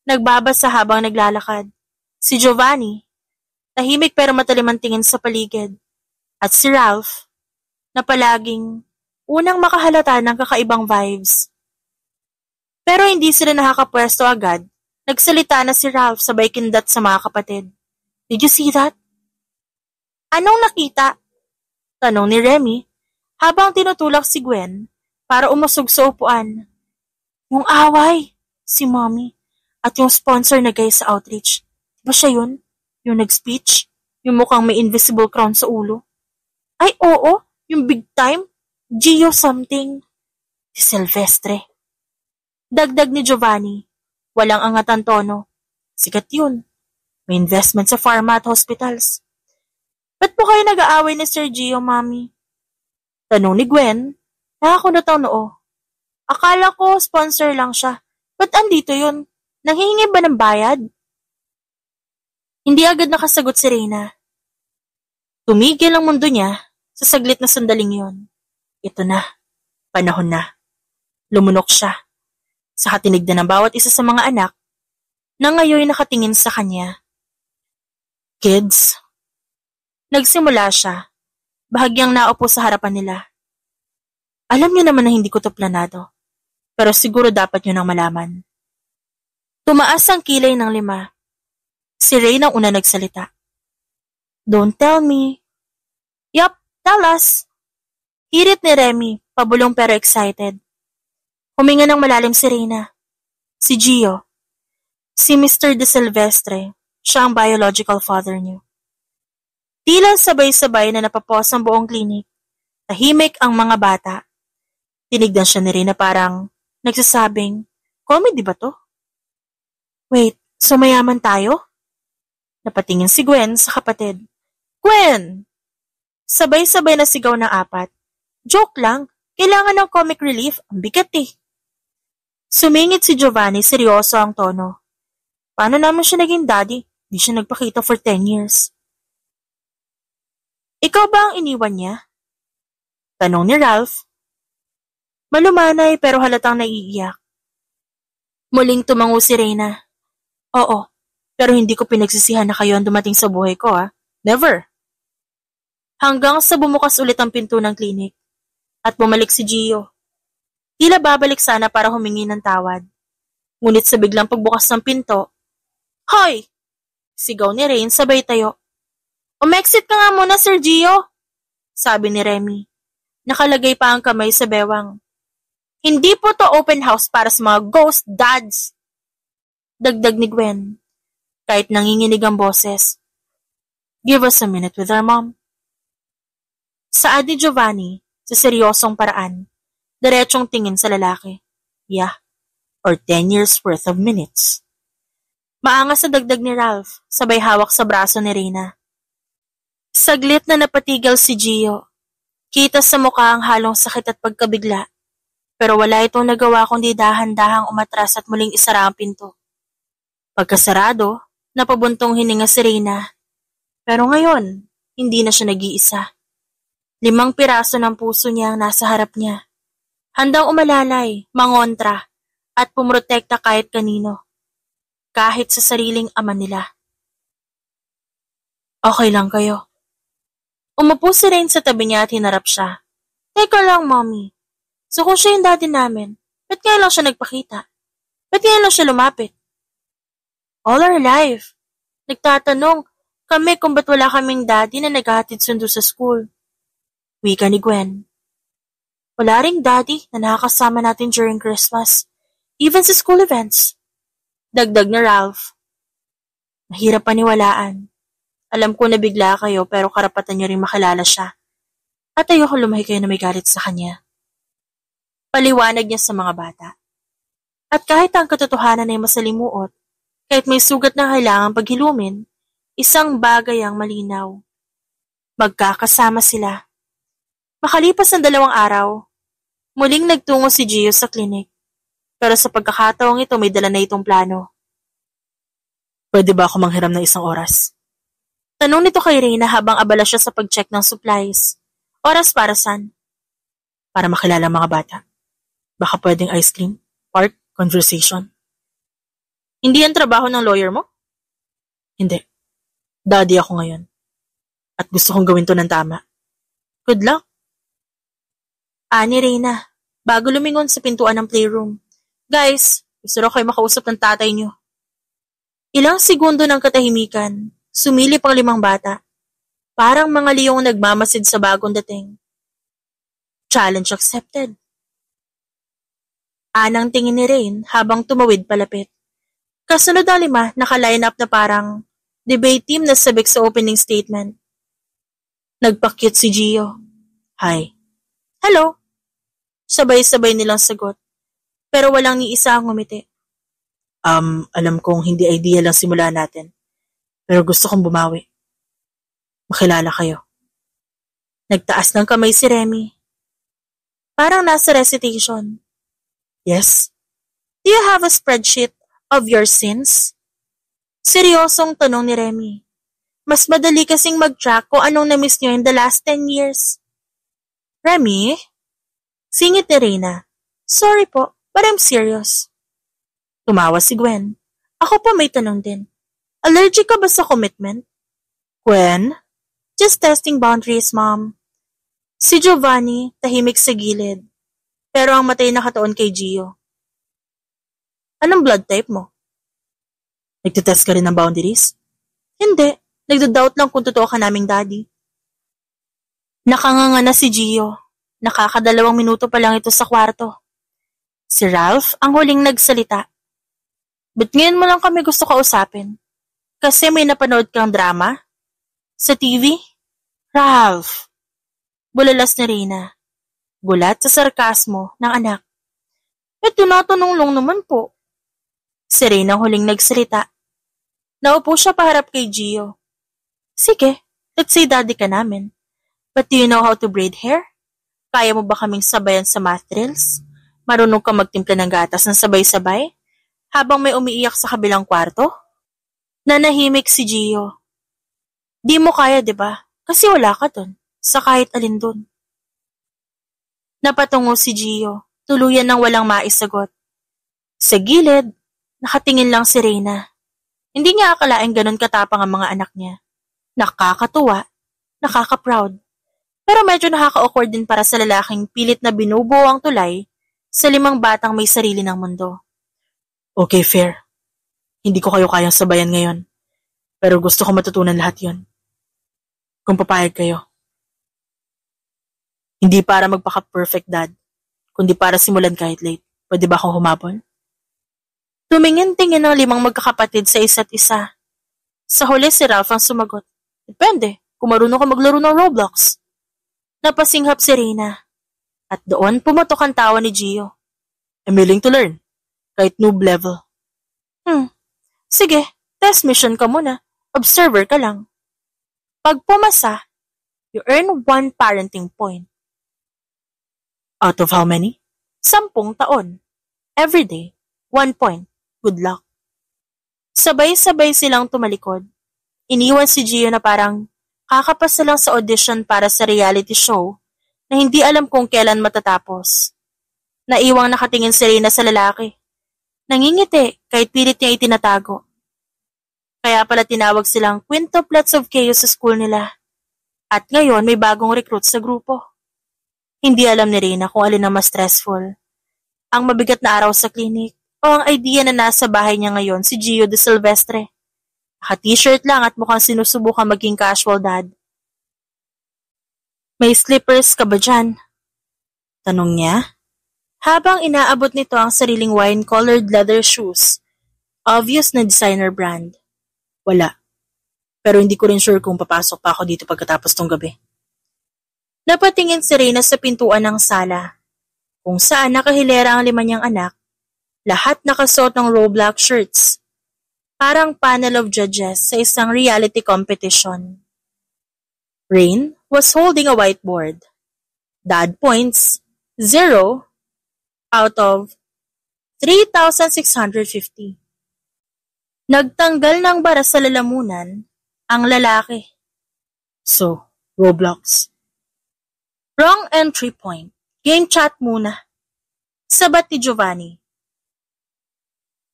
S1: nagbabasa habang naglalakad. Si Giovanni, tahimik pero matalim ang tingin sa paligid. At si Ralph, na palaging unang makahalata ng kakaibang vibes. Pero hindi sila nakakapwesto agad. Nagsalita na si Ralph sabay kindat sa mga kapatid. Did you see that? Anong nakita? Tanong ni Remy habang tinutulak si Gwen para umusog sa upuan. Yung away, si Mommy, at yung sponsor na guy sa outreach. Ba siya yun? Yung nag-speech? Yung mukhang may invisible crown sa ulo? Ay oo, yung big time? Gio something. Si Silvestre. Dagdag ni Giovanni. Walang angat ang tono. Sikat yun. May investment sa pharma at hospitals. Ba't po kayo nag-aaway ni Sir Gio, Mami? Tanong ni Gwen, nakakunot ang noo. Akala ko sponsor lang siya. Ba't andito yun? Nanghihingi ba ng bayad? Hindi agad nakasagot si Reyna. Tumigil ang mundo niya sa saglit na sandaling yon. Ito na. Panahon na. Lumunok siya. Sa katinigdan ng bawat isa sa mga anak na ngayon nakatingin sa kanya. Kids. Nagsimula siya. Bahagyang naupo sa harapan nila. Alam niyo naman na hindi ko to planado. Pero siguro dapat niyo nang malaman. Tumaas ang kilay ng 5. Si Ray ang una nagsalita. Don't tell me. Yup, tell us. Hirit ni Remy, pabulong pero excited. Huminga ng malalim si Reyna. Si Gio. Si Mr. De Silvestre. Siya ang biological father niyo. Tila sabay-sabay na napapos ang buong klinik. Tahimik ang mga bata. Tinignan siya ni Reyna parang nagsasabing, comedy ba to? Wait, so mayaman tayo? Napatingin si Gwen sa kapatid. Gwen! Sabay-sabay na sigaw ng 4. Joke lang, kailangan ng comic relief, ang bigat eh. Sumingit si Giovanni, seryoso ang tono. Paano naman siya naging daddy? Di siya nagpakita for 10 years. Ikaw ba ang iniwan niya? Tanong ni Ralph. Malumanay pero halatang naiiyak. Muling tumango si Reyna. Oo, pero hindi ko pinagsisihan na kayo ang dumating sa buhay ko Never. Hanggang sa bumukas ulit ang pinto ng klinik at bumalik si Gio. Tila babalik sana para humingi ng tawad. Ngunit sa biglang pagbukas ng pinto, Hoy! Sigaw ni Rain sabay tayo. Umexit ka nga muna, Sir Gio! Sabi ni Remy. Nakalagay pa ang kamay sa bewang. Hindi po to open house para sa mga ghost dads! Dagdag ni Gwen, kahit nanginginig ang boses. Give us a minute with our mom. Saad ni Giovanni, sa seryosong paraan, diretsong tingin sa lalaki. Yeah, or 10 years worth of minutes. Maangas sa dagdag ni Ralph, sabay hawak sa braso ni Reyna. Saglit na napatigal si Gio. Kita sa mukha ang halong sakit at pagkabigla, pero wala itong nagawa kundi dahan-dahang umatras at muling isara ang pinto. Pagkasarado, napabuntong hininga si Reyna. Pero ngayon, hindi na siya nag-iisa. 5 piraso ng puso niya ang nasa harap niya. Handang umalalay, mangontra, at pumrotekta kahit kanino. Kahit sa sariling ama nila. Okay lang kayo. Umupo si Rain sa tabi niya at hinarap siya. Teka lang, Mommy. So kung siya yung daddy namin, ba't kaya lang siya nagpakita? Ba't kaya lang siya lumapit? All our life. Nagtatanong kami kung ba't wala kaming daddy na naghahatid sundo sa school. Wika ni Gwen. Wala ring daddy na nakakasama natin during Christmas, even sa school events. Dagdag na Ralph. Mahirap paniwalaan. Alam ko na bigla kayo pero karapatan niyo rin makilala siya. At ayoko lumahi kayo na may galit sa kanya. Paliwanag niya sa mga bata. At kahit ang katotohanan ay masalimuot, kahit may sugat na kailangang paghilumin, isang bagay ang malinaw. Magkakasama sila. Makalipas ng 2 araw, muling nagtungo si Gio sa klinik. Pero sa pagkakataong ito may dala na itong plano. Pwede ba ako manghiram ng 1 oras? Tanong nito kay Reyna habang abala siya sa pag-check ng supplies. Oras para saan? Para makilala ang mga bata. Baka pwedeng ice cream, park, conversation. Hindi yan trabaho ng lawyer mo? Hindi. Daddy ako ngayon. At gusto kong gawin to ng tama. Good luck. Ani Reyna, bago lumingon sa pintuan ng playroom. Guys, gusto raw kayo makausap ng tatay niyo. Ilang segundo ng katahimikan, sumilip ang 5 bata. Parang mga liyong nagmamasid sa bagong dating. Challenge accepted. Anang tingin ni Rain habang tumawid palapit. Kasunod ang 5, naka-line up na parang debate team na sabik sa opening statement. Nagpakyut si Gio. Hi. Hello. Sabay-sabay nilang sagot. Pero walang ni isa ang ngumiti. Alam kong hindi idea lang simula natin. Pero gusto kong bumawi. Makilala kayo. Nagtaas ng kamay si Remy. Parang nasa recitation. Yes? Do you have a spreadsheet of your sins? Seryosong tanong ni Remy. Mas madali kasing mag-track kung anong na-miss niyo in the last 10 years. Remy? Singit ni Reyna. Sorry po, but I'm serious. Tumawa si Gwen. Ako pa may tanong din. Allergic ka ba sa commitment? Gwen? Just testing boundaries, Mom. Si Giovanni, tahimik sa gilid. Pero ang matay nakatuon kay Gio. Anong blood type mo? Nagtitest ka rin ng boundaries? Hindi. Nagdodoubt lang kung totoo ka naming daddy. Nakanganga na si Gio. Nakakadalawang minuto pa lang ito sa kwarto. Si Ralph ang huling nagsalita. Ba't ngayon mo lang kami gusto kausapin? Kasi may napanood kang drama? Sa TV? Ralph! Bulalas ni Reyna. Gulat sa sarkasmo ng anak. Tinatanong lang naman po. Si Reyna ang huling nagsalita. Naupo siya paharap kay Gio. Sige, let's say daddy ka namin. But do you know how to braid hair? Kaya mo ba kaming sabayan sa math drills? Marunong ka magtimpla ng gatas ng sabay-sabay? Habang may umiiyak sa kabilang kwarto? Nanahimik si Gio. Di mo kaya, di ba? Kasi wala ka dun. Sa kahit alin dun. Napatungo si Gio. Tuluyan ng walang maisagot. Sa gilid, nakatingin lang si Reyna. Hindi niya akalaing ganun katapang ang mga anak niya. Nakakatuwa, nakaka-proud. Pero medyo nakaka-awkward din para sa lalaking pilit na binubuo ang tulay sa 5 batang may sarili ng mundo. Okay, fair. Hindi ko kayo kayang sabayan ngayon. Pero gusto ko matutunan lahat yon. Kung papayag kayo. Hindi para magpaka-perfect dad, kundi para simulan kahit late. Pwede ba akong humabol? Tumingin-tingin ang 5 magkakapatid sa isa't isa. Sa huli si Ralph ang sumagot. Depende, kung marunong ka maglaro ng Roblox. Napasinghap si Reyna. At doon pumatok ang tawa ni Gio. I'm willing to learn. Kahit noob level. Sige, test mission ka muna. Observer ka lang. Pag pumasa, you earn 1 parenting point. Out of how many? 10 taon. Every day, 1 point. Good luck. Sabay-sabay silang tumalikod. Iniwan si Gio na parang kakapasa lang sa audition para sa reality show na hindi alam kung kailan matatapos. Naiwang nakatingin si Reyna sa lalaki. Nangingiti kahit pilit niya itinatago. Kaya pala tinawag silang quintuplets of chaos sa school nila. At ngayon may bagong recruit sa grupo. Hindi alam ni Reyna kung alin ang mas stressful. Ang mabigat na araw sa clinic o ang idea na nasa bahay niya ngayon si Gio de Silvestre. Naka-t-shirt lang at mukhang sinusubukan maging casual dad. May slippers ka ba dyan? Tanong niya. Habang inaabot nito ang sariling wine-colored leather shoes. Obvious na designer brand. Wala. Pero hindi ko rin sure kung papasok pa ako dito pagkatapos tong gabi. Napatingin si Reyna sa pintuan ng sala. Kung saan nakahilera ang 5 niyang anak. Lahat nakasuot ng Roblox shirts. Parang panel of judges sa isang reality competition. Rain was holding a whiteboard. Dad points, 0 out of 3,650. Nagtanggal ng bara sa lalamunan ang lalaki. So, Roblox. Wrong entry point. Game chat muna. Sabat ni Giovanni.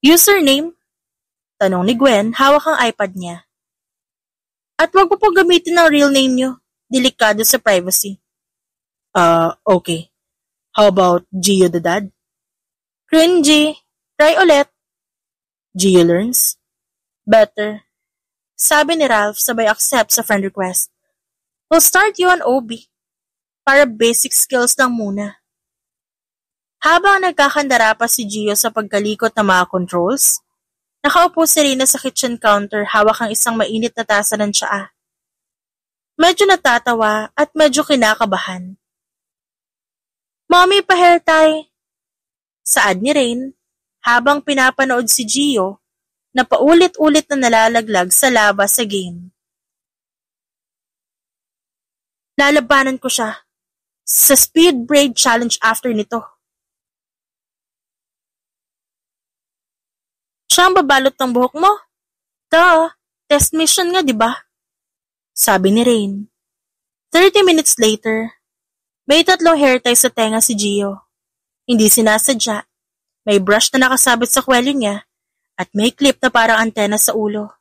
S1: Username? Tanong ni Gwen, hawak ang iPad niya. At wag mo po gamitin ang real name niyo. Delikado sa privacy. Okay. How about Gio the dad? Cringy. Try ulit. Gio learns. Better. Sabi ni Ralph sabay accept sa friend request. We'll start you on OB. Para basic skills lang muna. Habang nagkakandara pa si Gio sa pagkalikot ng mga controls, nakaupo si Reyna sa kitchen counter hawak ang isang mainit na tasa ng tsaa. Medyo natatawa at medyo kinakabahan. Mommy, pa-hair tie. Saad ni Rain habang pinapanood si Gio na paulit-ulit na nalalaglag sa laba sa game. Lalabanan ko siya. sa speed braid challenge after nito. Siya ang babalot ng buhok mo? Test mission nga, di ba? Sabi ni Rain. 30 minutes later, may 3 hair ties sa tenga si Gio. Hindi sinasadya. May brush na nakasabit sa kwelyo niya at may clip na parang antena sa ulo.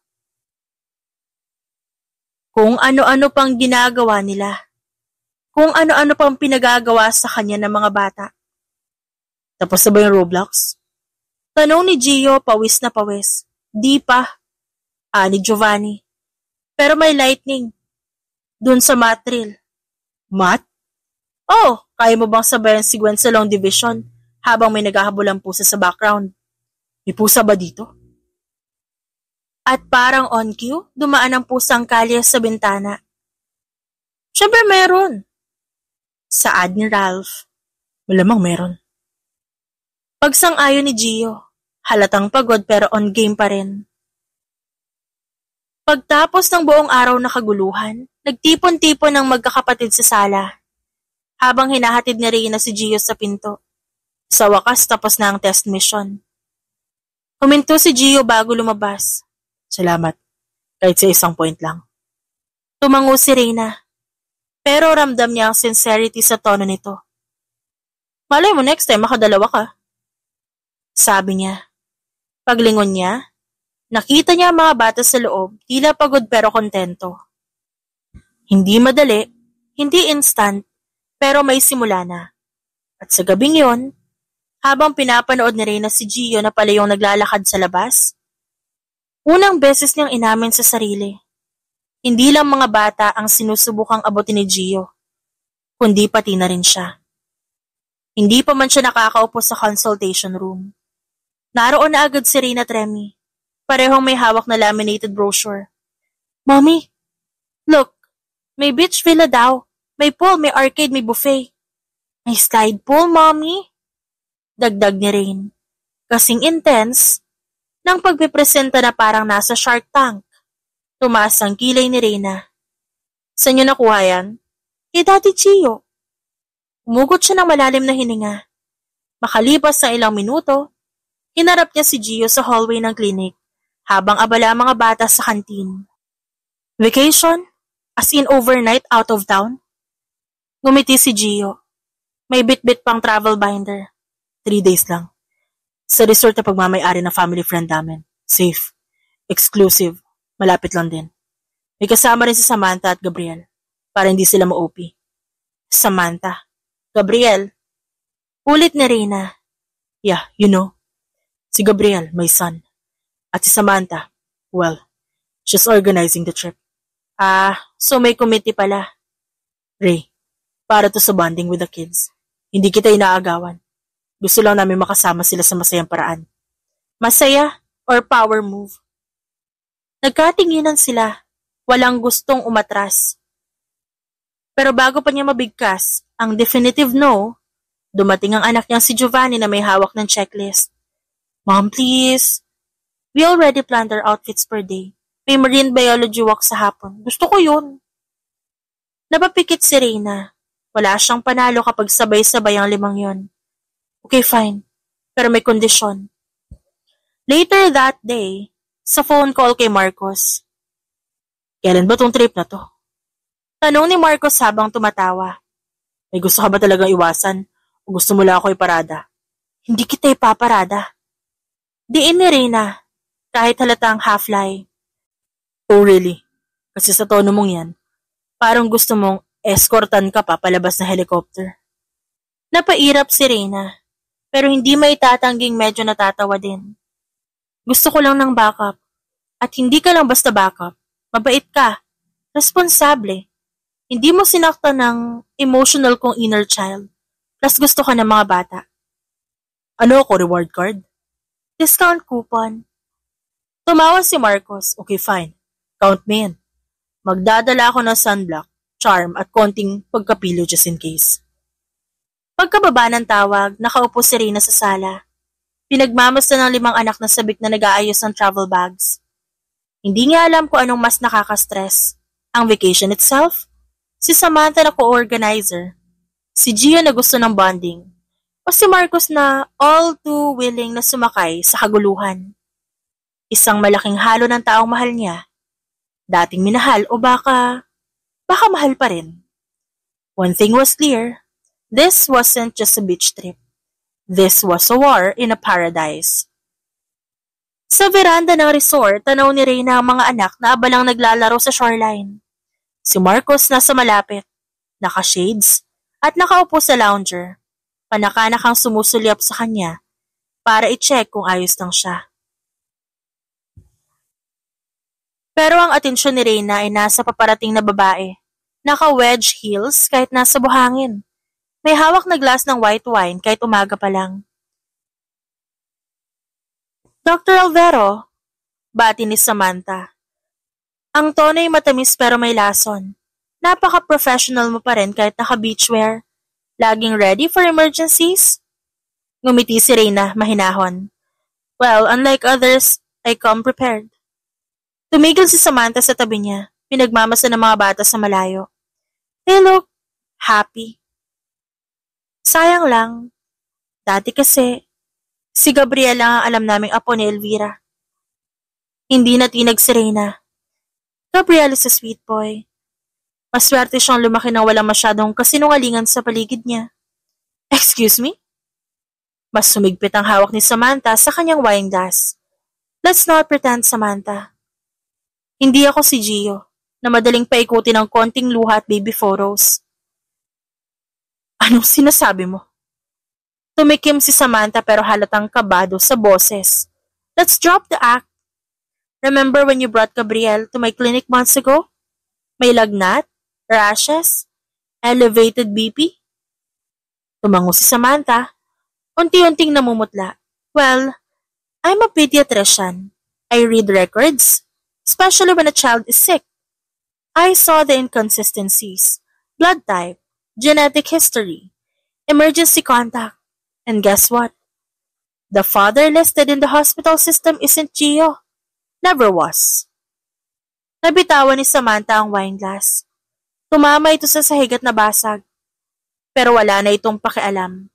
S1: Kung ano-ano pang ginagawa nila. Kung ano-ano pang pinagagawa sa kanya ng mga bata. Tapos na ba yung Roblox? Tanong ni Gio, pawis na pawis. Di pa. Ni Giovanni. Pero may lightning. Dun sa matril. Mat? Kaya mo bang sabayan si Gwen sa long division habang may naghahabulang pusa sa background? May pusa ba dito? At parang on cue, dumaan ang pusang kalye sa bintana. Siyempre meron. Saad ni Ralph. Malamang meron. Pagsang-ayon ni Gio. Halatang pagod pero on game pa rin. Pagtapos ng buong araw na kaguluhan, nagtipon-tipon ng magkakapatid sa sala. Habang hinahatid ni Reyna si Gio sa pinto. Sa wakas tapos na ang test mission. Huminto si Gio bago lumabas. Salamat. Kahit sa isang point lang. Tumango si Reyna. Pero ramdam niya ang sincerity sa tono nito. Malay mo next time makadalawa ka. Sabi niya. Paglingon niya, nakita niya ang mga bata sa loob, tila pagod pero kontento. Hindi madali, hindi instant, pero may simula na. At sa gabing yon, habang pinapanood ni Reyna si Gio na pala yung naglalakad sa labas, unang beses niyang inamin sa sarili. Hindi lang mga bata ang sinusubukang abutin ni Gio, kundi pati na rin siya. Hindi pa man siya nakakaupo sa consultation room. Naroon na agad si Reyna at Remy. Parehong may hawak na laminated brochure. Mommy, look, may beach villa daw. May pool, may arcade, may buffet. May slide pool, Mommy. Dagdag ni Rain. Kasing intense, nang pagpipresenta na parang nasa Shark Tank. Tumaas ang kilay ni Reyna. Saan niyo nakuha yan? Kay Daddy Gio. Umugot siya ng malalim na hininga. Makalipas ng ilang minuto, hinarap niya si Gio sa hallway ng clinic habang abala ang mga bata sa kantin. Vacation? As in overnight out of town? Ngumiti si Gio. May bit-bit pang travel binder. 3 days lang. Sa resort na pagmamay-ari ng family friend namin. Safe. Exclusive. Malapit lang din. May kasama rin si Samantha at Gabriel. Para hindi sila ma-OP. Samantha. Gabriel. Ulit ni Reyna. Yeah, you know. Si Gabriel, my son. At si Samantha, well, she's organizing the trip. So may committee pala. Ray, para to sa bonding with the kids. Hindi kita inaagawan. Gusto lang namin makasama sila sa masayang paraan. Masaya or power move? Nagkatinginan sila. Walang gustong umatras. Pero bago pa niya mabigkas ang definitive no, dumating ang anak niyang si Giovanni na may hawak ng checklist. Mom, please. We already planned our outfits per day. May marine biology walk sa hapon. Gusto ko yun. Napapikit si Reyna. Wala siyang panalo kapag sabay-sabay ang 5 yon. Okay, fine. Pero may kondisyon. Later that day, sa phone call kay Marcos. Kailan ba tong trip na to? Tanong ni Marcos habang tumatawa. May gusto ka ba talagang iwasan? O gusto mo lang ako iparada? Hindi kita ipaparada. Diin ni Reyna, kahit halatang half-lie. Oh really? Kasi sa tono mong yan, parang gusto mong escortan ka pa palabas na helicopter. Napairap si Reyna, pero hindi maitatangging medyo natatawa din. Gusto ko lang ng backup. At hindi ka lang basta backup. Mabait ka. Responsable. Hindi mo sinaktan ng emotional kong inner child. Plus gusto ka ng mga bata. Ano ako, reward card? Discount coupon. Tumawa si Marcos. Okay, fine. Count me in. Magdadala ako ng sunblock, charm at konting pagkapilo just in case. Pagkababa ng tawag, nakaupo si Reyna sa sala. Pinagmamasta ng 5 anak na sabik na nag-aayos ng travel bags. Hindi niya alam kung anong mas nakaka-stress. Ang vacation itself, si Samantha na co-organizer, Si Gio na gusto ng bonding, o si Marcos na all too willing na sumakay sa kaguluhan. Isang malaking halo ng taong mahal niya, dating minahal o baka mahal pa rin. One thing was clear, this wasn't just a beach trip. This was a war in a paradise. Sa veranda ng resort, tanaw ni Reyna ang mga anak na abalang naglalaro sa shoreline. Si Marcos nasa malapit, naka-shades, at nakaupo sa lounger. Panakanak ang sumusulyap sa kanya para i-check kung ayos lang siya. Pero ang atensyon ni Reyna ay nasa paparating na babae. Naka-wedge heels kahit nasa buhangin. May hawak na glass ng white wine kahit umaga pa lang. Dr. Alvero, bati ni Samantha. Ang tono ay matamis pero may lason. Napaka-professional mo pa rin kahit naka-beachwear. Laging ready for emergencies? Ngumiti si Reyna, mahinahon. Well, unlike others, I come prepared. Tumigil si Samantha sa tabi niya, pinagmamasa ng mga bata sa malayo. They look happy. Sayang lang. Dati kasi, si Gabriel lang ang alam naming apo ni Elvira. Hindi natinag si Reyna. Gabriel is a sweet boy. Maswerte siyang lumaki nang walang masyadong kasinungalingan sa paligid niya. Excuse me? Mas sumigpit ang hawak ni Samantha sa kanyang wine glass. Let's not pretend, Samantha. Hindi ako si Gio, na madaling paikutin ng konting luha at baby photos. Anong sinasabi mo? Tumikim si Samantha pero halatang kabado sa boses. Let's drop the act. Remember when you brought Gabriel to my clinic months ago? May lagnat, rashes, elevated BP? Tumango si Samantha. Unti-unting namumutla. Well, I'm a pediatrician. I read records, especially when a child is sick. I saw the inconsistencies, blood type, genetic history, emergency contact, and guess what? The father listed in the hospital system isn't Gio. Never was. Nabitawan ni Samantha ang wine glass. Tumama ito sa sahig at nabasag. Pero wala na itong pakialam.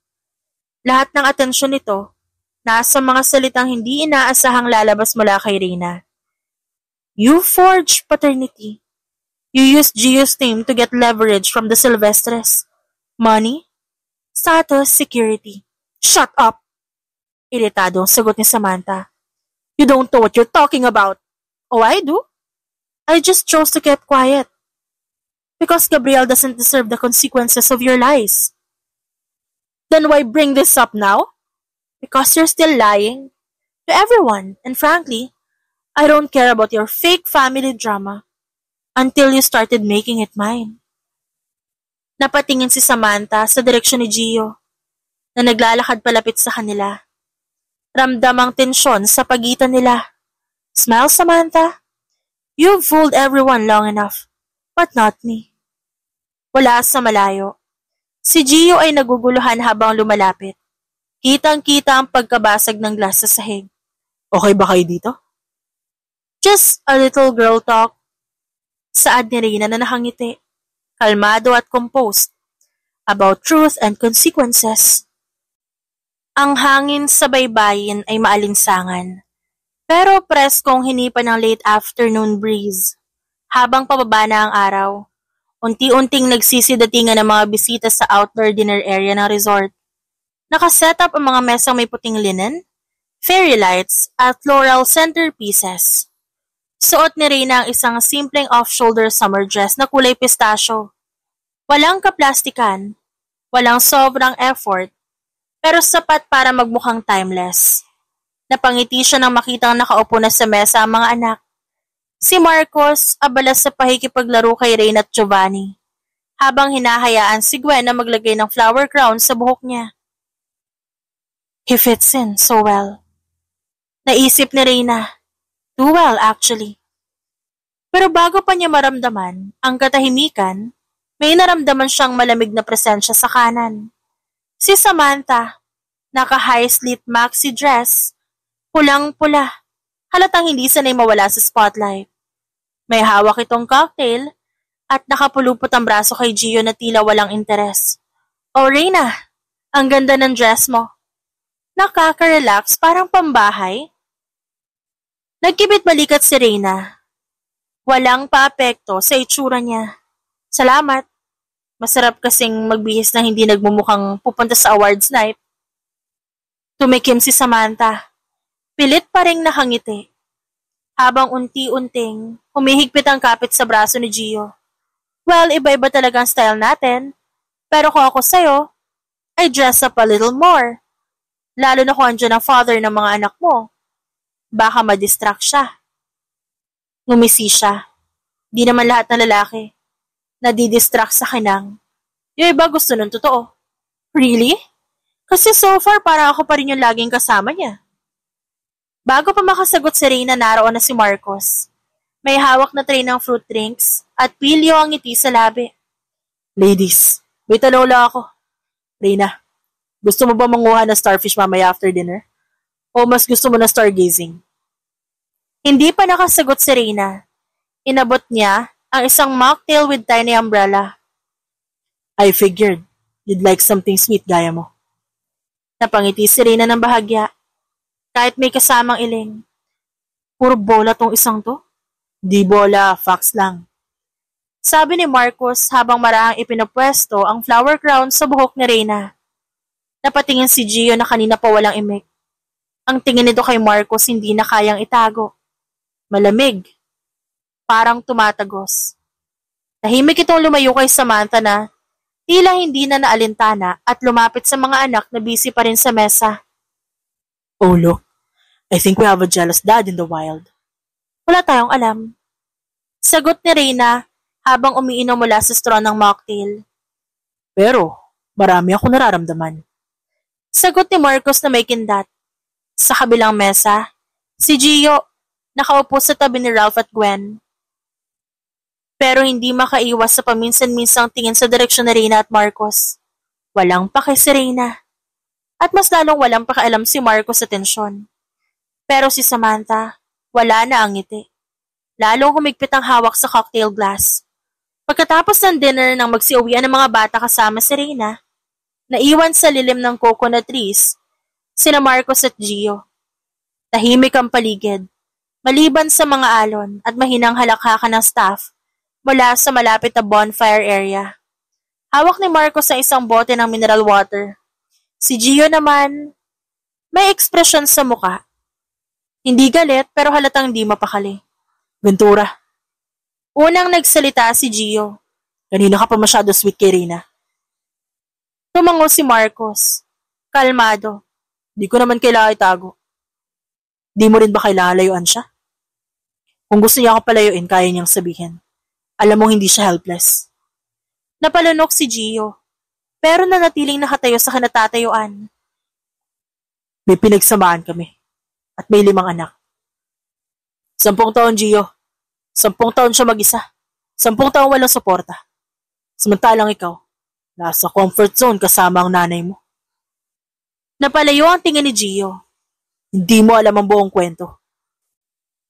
S1: Lahat ng atensyon nito, nasa mga salitang hindi inaasahang lalabas mula kay Reyna. You forged paternity. You used Gio's name to get leverage from the Silvestres. Money, status, security. Shut up! Iritado ang sagot ni Samantha. You don't know what you're talking about. Oh, I do. I just chose to keep quiet. Because Gabriel doesn't deserve the consequences of your lies. Then why bring this up now? Because you're still lying to everyone, and frankly, I don't care about your fake family drama until you started making it mine. Napatingin si Samantha sa direksyon ni Gio na naglalakad palapit sa kanila. Ramdam ang tensyon sa pagitan nila. Smile, Samantha. You've fooled everyone long enough, but not me. Wala sa malayo. Si Gio ay naguguluhan habang lumalapit. Kitang-kita ang pagkabasag ng glass sa sahig. Okay ba kayo dito? Just a little girl talk. Saad ni Reyna na nakangiti, kalmado at composed, about truth and consequences. Ang hangin sa baybayin ay maalinsangan, pero preskong hinipan ng late afternoon breeze. Habang pababa na ang araw, unti-unting nagsisidatingan ng mga bisita sa outdoor dinner area ng resort. Nakaset up ang mga mesang may puting linen, fairy lights, at floral centerpieces. Suot ni Reyna ang isang simpleng off-shoulder summer dress na kulay pistachio. Walang kaplastikan, walang sobrang effort, pero sapat para magmukhang timeless. Napangiti siya nang makitang nakaupo na sa mesa ang mga anak. Si Marcos abala sa pakikipaglaro kay Reyna at Giovanni, habang hinahayaan si Gwen na maglagay ng flower crown sa buhok niya. He fits in so well. Naisip ni Reyna. Too well, actually. Pero bago pa niya maramdaman ang katahimikan, may naramdaman siyang malamig na presensya sa kanan. Si Samantha, naka-high slit maxi dress, pulang-pula, halatang hindi sanay mawala sa spotlight. May hawak itong cocktail at nakapulupot ang braso kay Gio na tila walang interes. Oh, Reina, ang ganda ng dress mo. Nakaka-relax, parang pambahay. Nagkibit balikat si Reina. Walang paapekto sa itsura niya. Salamat. Masarap kasing magbihis na hindi nagmumukhang pupunta sa awards night. Tumikim si Samantha. Pilit pa ring nakangiti. Habang unti-unting humihigpit ang kapit sa braso ni Gio. Well, iba-iba talaga ang style natin. Pero kung ako sa'yo, I dress up a little more. Lalo na kung andyan ang father ng mga anak mo. Baka madistract siya. Ngumisi siya. Di naman lahat ng lalaki nadidistract sa kinang. Yung iba gusto nun totoo. Really? Kasi so far parang ako pa rin yung laging kasama niya. Bago pa makasagot si Reyna, naroon na si Marcos. May hawak na tray ng fruit drinks at pilyo ang ngiti sa labi. Ladies, may tanong lang ako. Reyna, gusto mo ba manguha ng starfish mamaya after dinner? O mas gusto mo na stargazing? Hindi pa nakasagot si Reyna. Inabot niya ang isang mocktail with tiny umbrella. I figured you'd like something sweet gaya mo. Napangiti si Reyna ng bahagya. Kahit may kasamang iling. Puro bola tong isang to? Di bola, facts lang. Sabi ni Marcos habang marahang ipinapwesto ang flower crown sa buhok ni Reyna. Napatingin si Gio na kanina pa walang imik. Ang tingin nito kay Marcos hindi na kayang itago. Malamig. Parang tumatagos. Tahimik itong lumayo kay Samantha na tila hindi na naalintana at lumapit sa mga anak na busy pa rin sa mesa. Oh look, I think we have a jealous dad in the wild. Wala tayong alam. Sagot ni Reyna habang umiinom mula sa straw ng mocktail. Pero, marami ako nararamdaman. Sagot ni Marcos na may kindat. Sa kabilang mesa, si Gio nakaupo sa tabi ni Ralph at Gwen. Pero hindi makaiwas sa paminsan-minsang tingin sa direksyon ni Reyna at Marcos. Walang pake si Reyna. At mas lalong walang pakialam si Marcos sa tensyon. Pero si Samantha, wala na ang ngiti. Lalong humigpit ang hawak sa cocktail glass. Pagkatapos ng dinner nang magsiuwian ng mga bata kasama si Reyna, naiwan sa lilim ng coconut trees, sina Marcos at Gio. Tahimik ang paligid, maliban sa mga alon at mahinang halakhakan ng staff mula sa malapit na bonfire area. Hawak ni Marcos sa isang bote ng mineral water. Si Gio naman, may ekspresyon sa muka. Hindi galit pero halatang di mapakali. Ventura. Unang nagsalita si Gio. Kanina ka pa masyado sweet kay Reyna. Tumango si Marcos. Kalmado. Di ko naman kailangan itago. Di mo rin ba kailangan layuan siya? Kung gusto niya ako palayuin, kaya niyang sabihin. Alam mong hindi siya helpless. Napalunok si Gio, pero nanatiling nakatayo sa kinatatayuan. May pinagsamaan kami, at may 5 anak. 10 taon, Gio. 10 taon siya mag-isa. 10 taon walang suporta. Samantalang ikaw, nasa comfort zone kasama ang nanay mo. Napalayo ang tingin ni Gio. Hindi mo alam ang buong kwento.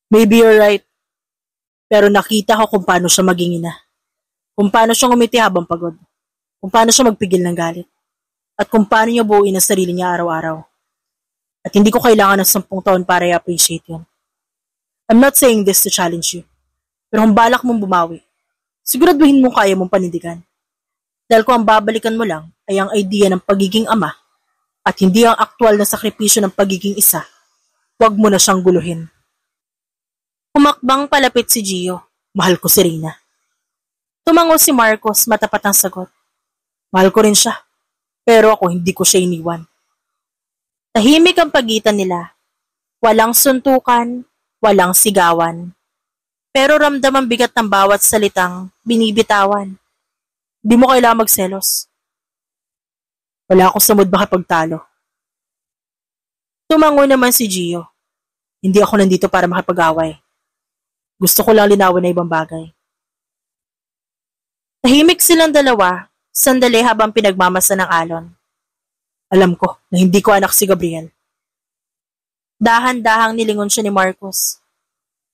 S1: Maybe you're right. Pero nakita ko kung paano siya maging ina. Kung paano siya ngumiti habang pagod. Kung paano siya magpigil ng galit. At kung paano niya buuin ang sarili niya araw-araw. At hindi ko kailangan ng 10 taon para i-appreciate yun. I'm not saying this to challenge you. Pero kung balak mong bumawi, siguraduhin mo kaya mong panindigan. Dahil kung ang babalikan mo lang ay ang idea ng pagiging ama at hindi ang aktual na sakripisyo ng pagiging isa, huwag mo na siyang guluhin. Humakbang palapit si Gio. Mahal ko si Reyna. Tumango si Marcos, matapat ang sagot. Mahal ko rin siya. Pero ako hindi ko siya iniwan. Tahimik ang pagitan nila. Walang suntukan, walang sigawan. Pero ramdam ang bigat ng bawat salitang binibitawan. Di mo kailangan magselos. Wala akong sa mood makipagtalo. Tumango naman si Gio. Hindi ako nandito para makipag-away. Gusto ko lang linawin na ibang bagay. Tahimik silang dalawa, sandali habang pinagmamasa ng alon. Alam ko na hindi ko anak si Gabriel. Dahan-dahang nilingon siya ni Marcos.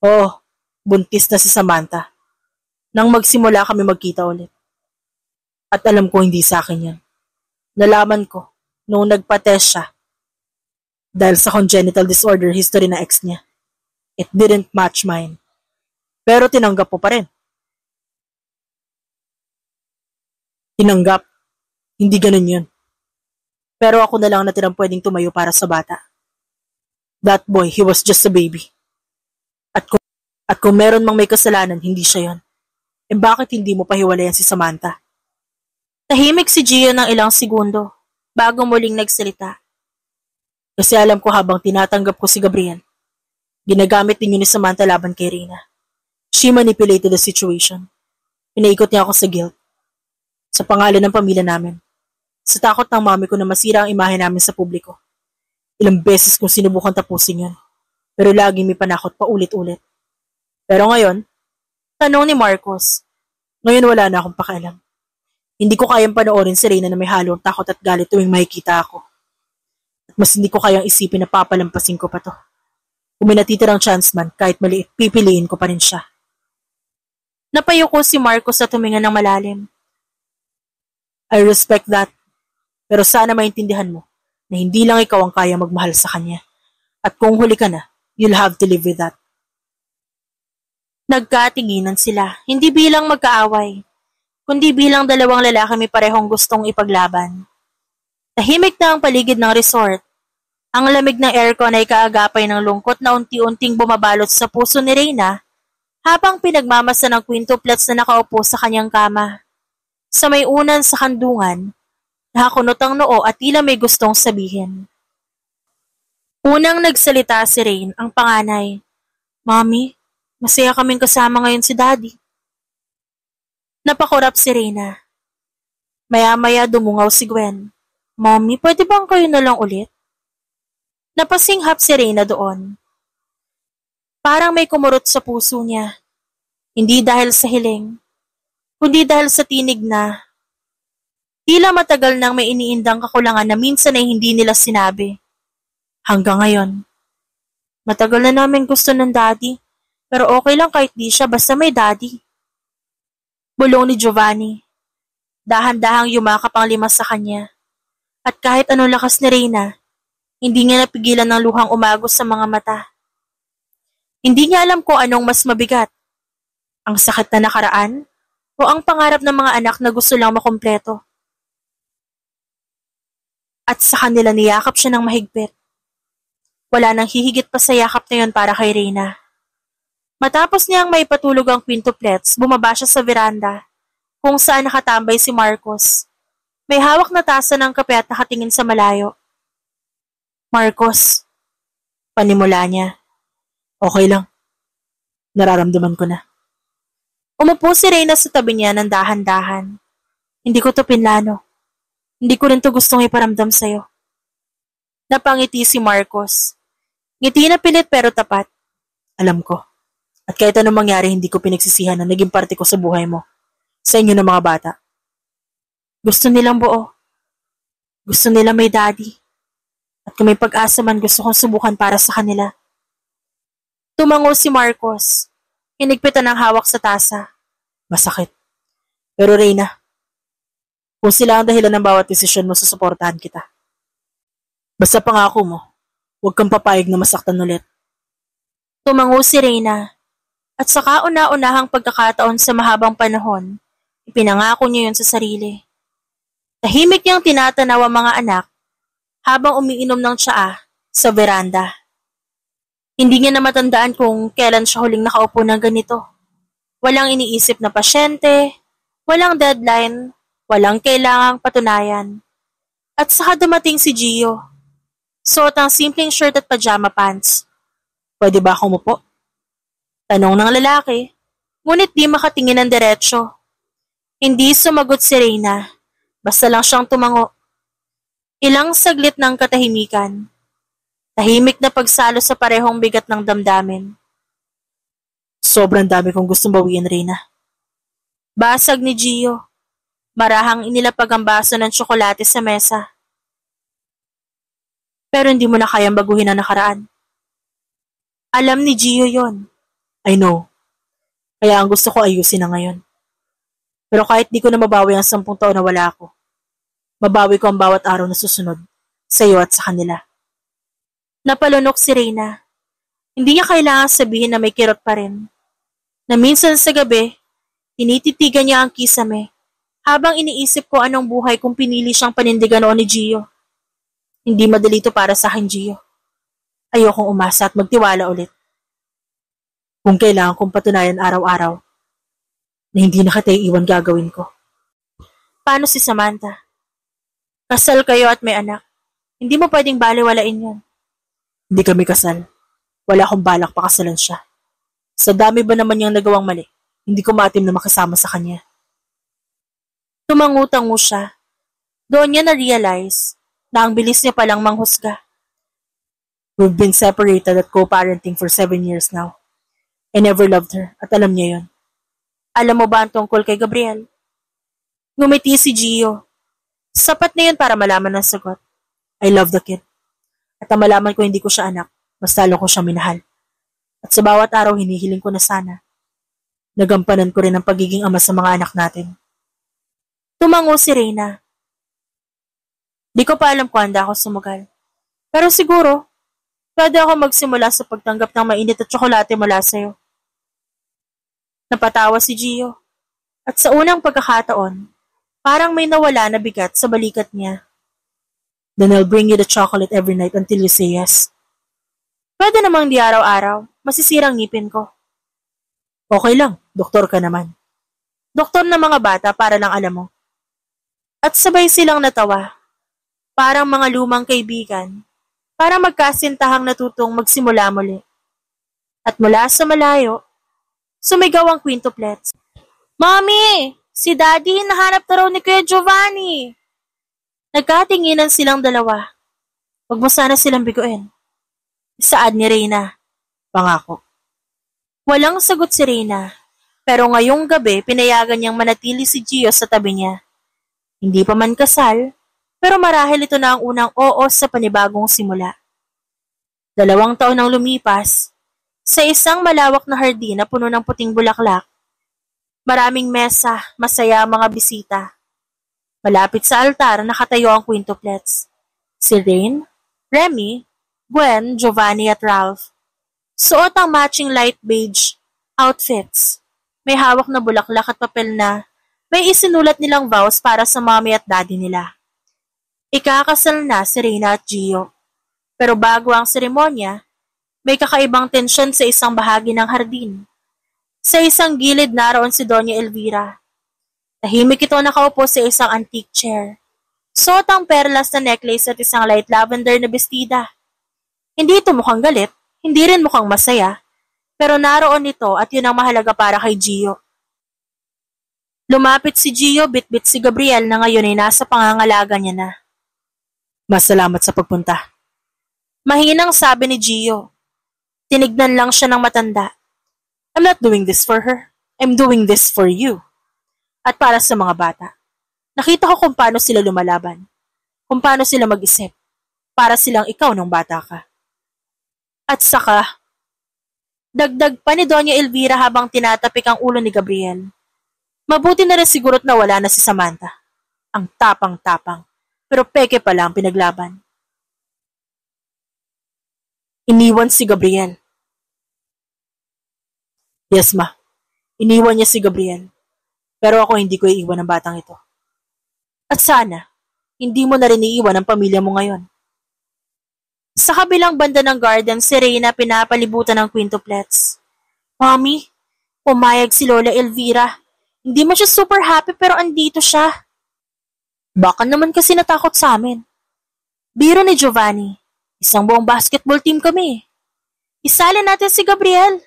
S1: Oo, buntis na si Samantha. Nang magsimula kami magkita ulit. At alam ko hindi sa akin yan. Nalaman ko noong nagpa-test siya dahil sa congenital disorder history na ex niya. It didn't match mine. Pero tinanggap po pa rin. Tinanggap. Hindi ganun yun. Pero ako na lang natirang pwedeng tumayo para sa bata. That boy, he was just a baby. At kung meron mang may kasalanan, hindi siya yon. Bakit hindi mo pahiwalayan si Samantha? Tahimik si Gio ng ilang segundo bago muling nagsalita. Kasi alam ko habang tinatanggap ko si Gabriel, ginagamit ninyo ni Samantha laban kay Reyna. She manipulated the situation. Pinaikot niya ako sa guilt. Sa pangalan ng pamilya namin. Sa takot ng mami ko na masira ang imahe namin sa publiko. Ilang beses kong sinubukan tapusin yun. Pero laging may panakot pa ulit-ulit. Pero ngayon, tanong ni Marcos, ngayon wala na akong pakialam. Hindi ko kayang panoorin si Reyna na may halong takot at galit tuwing makikita ako. At mas hindi ko kayang isipin na papalampasin ko pa to. Kung may natitirang chance man, kahit maliit, pipiliin ko pa rin siya. Napayuko si Marcos at tuminga ng malalim. I respect that. Pero sana maintindihan mo na hindi lang ikaw ang kaya magmahal sa kanya. At kung huli ka na, you'll have to live with that. Nagkatinginan sila, hindi bilang magkaaway, kundi bilang dalawang lalaki may parehong gustong ipaglaban. Tahimik na ang paligid ng resort. Ang lamig ng aircon ay kaagapay ng lungkot na unti-unting bumabalot sa puso ni Reyna habang pinagmamasa ng quintuplets na nakaupo sa kanyang kama. Sa may unan sa kandungan, nakakunot ang noo at tila may gustong sabihin. Unang nagsalita si Rain, ang panganay. Mommy, masaya kaming kasama ngayon si Daddy. Napakurap si Reyna. Maya-maya dumungaw si Gwen. Mommy, pwede bang kayo na lang ulit? Napasinghap si Reyna doon. Parang may kumurot sa puso niya. Hindi dahil sa hiling, kundi dahil sa tinig na tila matagal nang may iniindang kakulangan na minsan ay hindi nila sinabi. Hanggang ngayon. Matagal na namin gusto ng Daddy, pero okay lang kahit di siya basta may Daddy. Bulong ni Giovanni. Dahan-dahang yumakap ang lima sa kanya. At kahit anong lakas ni Reyna, hindi niya napigilan ng luhang umagos sa mga mata. Hindi niya alam kung anong mas mabigat. Ang sakit na nakaraan o ang pangarap ng mga anak na gusto lang makumpleto. At sa kanila niyakap siya ng mahigpit. Wala nang hihigit pa sa yakap na yon para kay Reyna. Matapos niyang maipatulog ang quintuplets, bumaba siya sa veranda, kung saan nakatambay si Marcos. May hawak na tasa ng kape at nakatingin sa malayo. Marcos, panimula niya. Okay lang. Nararamdaman ko na. Umupo si Reyna sa tabi niya ng dahan-dahan. Hindi ko to pinlano. Hindi ko rin to gustong iparamdam sa'yo. Napangiti si Marcos. Ngiti na pilit pero tapat. Alam ko. At kahit anong mangyari, hindi ko pinagsisihan na naging parte ko sa buhay mo. Sa inyo ng mga bata. Gusto nilang buo. Gusto nila may Daddy. At kung may pag-asa man, gusto kong subukan para sa kanila. Tumango si Marcos. Hinigpitan ang hawak sa tasa. Masakit. Pero Reyna, kung sila ang dahilan ng bawat desisyon mo, susuportahan kita. Basta pangako mo, huwag kang papayag na masaktan ulit. Tumango si Reyna. At sa kauna-unahang pagkakataon sa mahabang panahon, ipinangako niya yun sa sarili. Tahimik niyang tinatanaw ang mga anak habang umiinom ng tsaa sa veranda. Hindi niya na matandaan kung kailan siya huling nakaupo ng ganito. Walang iniisip na pasyente, walang deadline, walang kailangang patunayan. At saka dumating si Gio. Suot ang simpleng shirt at pajama pants. Pwede ba akong umupo? Tanong ng lalaki, ngunit di makatingin ng diretsyo. Hindi sumagot si Reyna, basta lang siyang tumango. Ilang saglit ng katahimikan. Tahimik na pagsalo sa parehong bigat ng damdamin. Sobrang dami kong gustong bawiin, Reyna. Basag ni Gio. Marahang inilapag ang baso ng tsokolate sa mesa. Pero hindi mo na kayang baguhin ang nakaraan. Alam ni Gio yon. I know. Kaya ang gusto ko ayusin na ngayon. Pero kahit di ko na mabawi ang 10 taon na wala ako, Mabawi ko ang bawat araw na susunod, sa iyo at sa kanila. Napalunok si Reyna. Hindi niya kailangan sabihin na may kirot pa rin. Na minsan sa gabi, tinititigan niya ang kisame habang iniisip ko anong buhay kung pinili siyang panindigan noon ni Gio. Hindi madali ito para sa akin, Gio. Ayokong umasa at magtiwala ulit. Kung kailangan kong patunayan araw-araw na hindi na kita iiwan gagawin ko. Paano si Samantha? Kasal kayo at may anak. Hindi mo pwedeng baliwalain yan. Hindi kami kasal. Wala akong balak pakasalan siya. Sa dami ba naman niyang nagawang mali, hindi ko maatim na makasama sa kanya. Tumangutango siya. Doon niya na-realize na ang bilis niya palang manghusga. We've been separated at co-parenting for 7 years now. I never loved her at alam niya yon. Alam mo ba ang tungkol kay Gabriel? Ngumiti si Gio. Sapat na yun para malaman ng sagot. I love the kid. At ang malaman ko hindi ko siya anak, mas lalo ko siyang minahal. At sa bawat araw hinihiling ko na sana. Nagampanan ko rin ang pagiging ama sa mga anak natin. Tumango si Reyna. Di ko pa alam kung handa ako sumugal. Pero siguro, pwede ako magsimula sa pagtanggap ng mainit at tsokolate mula sa'yo. Napatawa si Gio. At sa unang pagkakataon, parang may nawala na bigat sa balikat niya. Then I'll bring you the chocolate every night until you say yes. Pwede namang di araw-araw, masisirang ngipin ko. Okay lang, doktor ka naman. Doktor ng mga bata para lang alam mo. At sabay silang natawa. Parang mga lumang kaibigan. Parang magkasintahang natutong magsimula muli. At mula sa malayo, sumigaw ang quintuplets. Mommy! Si Daddy nahanap na raw ni Kuya Giovanni! Nagkatinginan silang dalawa. Huwag mo sana silang biguin. Isaad ni Reyna. Pangako. Walang sagot si Reyna, pero ngayong gabi pinayagan niyang manatili si Gio sa tabi niya. Hindi pa man kasal, pero marahil ito na ang unang oo sa panibagong simula. 2 taon nang lumipas, sa isang malawak na hardin na puno ng puting bulaklak. Maraming mesa, masaya ang mga bisita. Malapit sa altar nakatayo ang quintuplets. Si Rain, Remy, Gwen, Giovanni at Ralph. Suot ang matching light beige outfits. May hawak na bulaklak at papel na may isinulat nilang vows para sa mommy at daddy nila. Ikakasal na si Reyna at Gio. Pero bago ang seremonya, may kakaibang tensyon sa isang bahagi ng hardin. Sa isang gilid naroon si Doña Elvira. Tahimik ito nakaupo sa isang antique chair. Suot ang perlas na necklace at isang light lavender na bestida. Hindi ito mukhang galit, hindi rin mukhang masaya, pero naroon ito at yun ang mahalaga para kay Gio. Lumapit si Gio, bitbit si Gabriel na ngayon ay nasa pangangalaga niya na. Masalamat sa pagpunta. Mahinang sabi ni Gio. Tinignan lang siya ng matanda. I'm not doing this for her. I'm doing this for you. At para sa mga bata. Nakita ko kung paano sila lumalaban. Kung paano sila mag-isip. Para silang ikaw nung bata ka. At saka, dagdag pa ni Doña Elvira habang tinatapik ang ulo ni Gabriel. Mabuti na rin siguro't nawala na si Samantha. Ang tapang-tapang. Pero peke pala ang pinaglaban. Iniwan si Gabriel. Yes, ma. Iniwan niya si Gabriel. Pero ako hindi ko iiwan ang batang ito. At sana, hindi mo na rin iiwan ang pamilya mo ngayon. Sa kabilang banda ng garden, si Reyna pinapalibutan ng quintuplets. Mommy, pumayag si Lola Elvira. Hindi mo siya super happy pero andito siya. Baka naman kasi natakot sa amin. Biro ni Giovanni. Isang buong basketball team kami. Isali natin si Gabriel.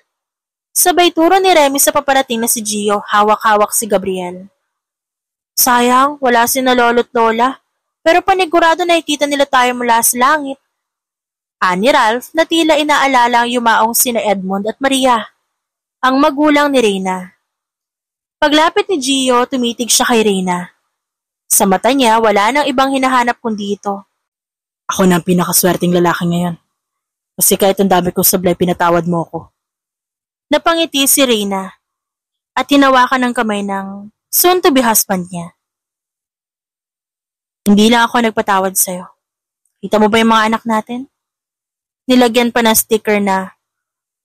S1: Sabay turo ni Remy sa paparating na si Gio, hawak-hawak si Gabriel. Sayang, wala si na lolo't lola, pero panigurado nakikita nila tayo mula sa langit. Ani Ralph na tila inaalala ang yumaong sina Edmond at Maria, ang magulang ni Reyna. Paglapit ni Gio, tumitig siya kay Reyna. Sa mata niya, wala nang ibang hinahanap kundi ito. Ako na ang pinakaswerteng lalaki ngayon. Kasi kahit ang dami kong sablay, pinatawad mo ko. Napangiti si Reyna at hinawakan ng kamay ng soon-to-be husband niya. Hindi lang ako nagpatawad sa'yo. Kita mo ba yung mga anak natin? Nilagyan pa ng sticker na,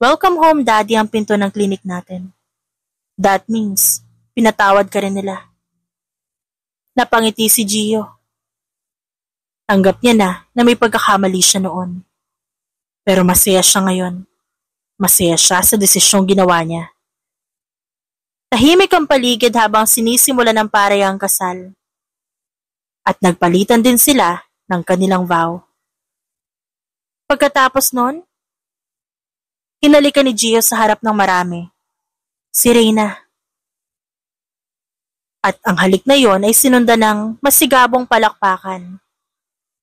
S1: "Welcome home, Daddy," ang pinto ng klinik natin. That means, pinatawad ka rin nila. Napangiti si Gio. Tanggap niya na may pagkakamali siya noon. Pero masaya siya ngayon. Masaya siya sa desisyong ginawa niya. Tahimik ang paligid habang sinisimula ng pareha ang kasal. At nagpalitan din sila ng kanilang vow. Pagkatapos nun, hinalikan ni Gio sa harap ng marami si Reyna. At ang halik na yon ay sinundan ng masigabong palakpakan.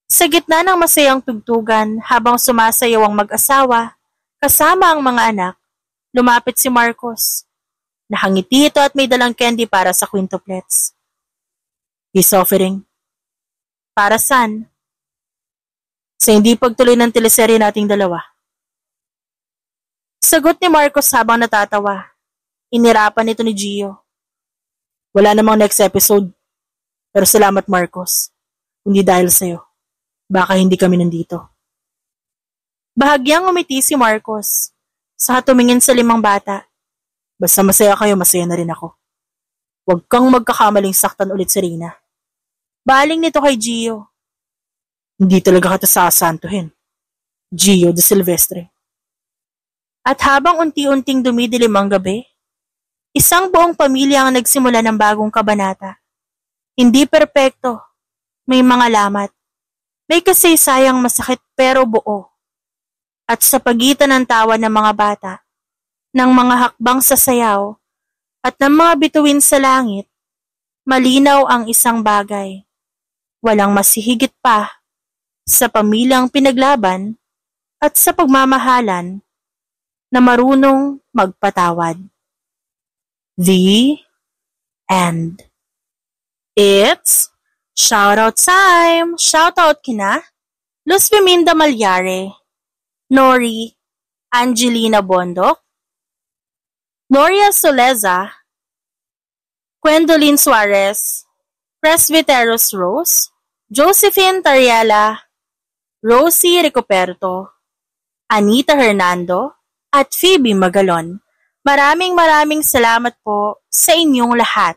S1: Sa gitna ng masayang tugtugan habang sumasayaw ang mag-asawa, kasama ang mga anak, lumapit si Marcos. Nakangiti ito at may dalang candy para sa quintuplets. Peace offering. Para saan? Sa hindi pagtuloy ng teleserye nating dalawa. Sagot ni Marcos habang natatawa. Inirapan ito ni Gio. Wala namang next episode. Pero salamat, Marcos. Hindi dahil sa'yo. Baka hindi kami nandito. Bahagyang umiti si Marcos. Saka tumingin sa 5 bata. Basta masaya kayo, masaya na rin ako. Huwag kang magkakamaling saktan ulit si Reyna. Baling nito kay Gio. Hindi talaga kita sasantuhin. Gio de Silvestre. At habang unti-unting dumidilim ang gabi, isang buong pamilya ang nagsimula ng bagong kabanata. Hindi perpekto, may mga lamat, may kasaysayang masakit pero buo. At sa pagitan ng tawa ng mga bata, ng mga hakbang sa sayaw, at ng mga bituin sa langit, malinaw ang isang bagay. Walang masihigit pa sa pamilyang pinaglaban at sa pagmamahalan na marunong magpatawad. The end. It's shoutout time! Shoutout kina Luz Feminda Malyare, Nori, Angelina Bondok, Noria Soleza, Gwendolyn Suarez, Presbyteros Rose, Josephine Tariela, Rosie Ricoperto, Anita Hernando, at Phoebe Magalon. Maraming salamat po sa inyong lahat.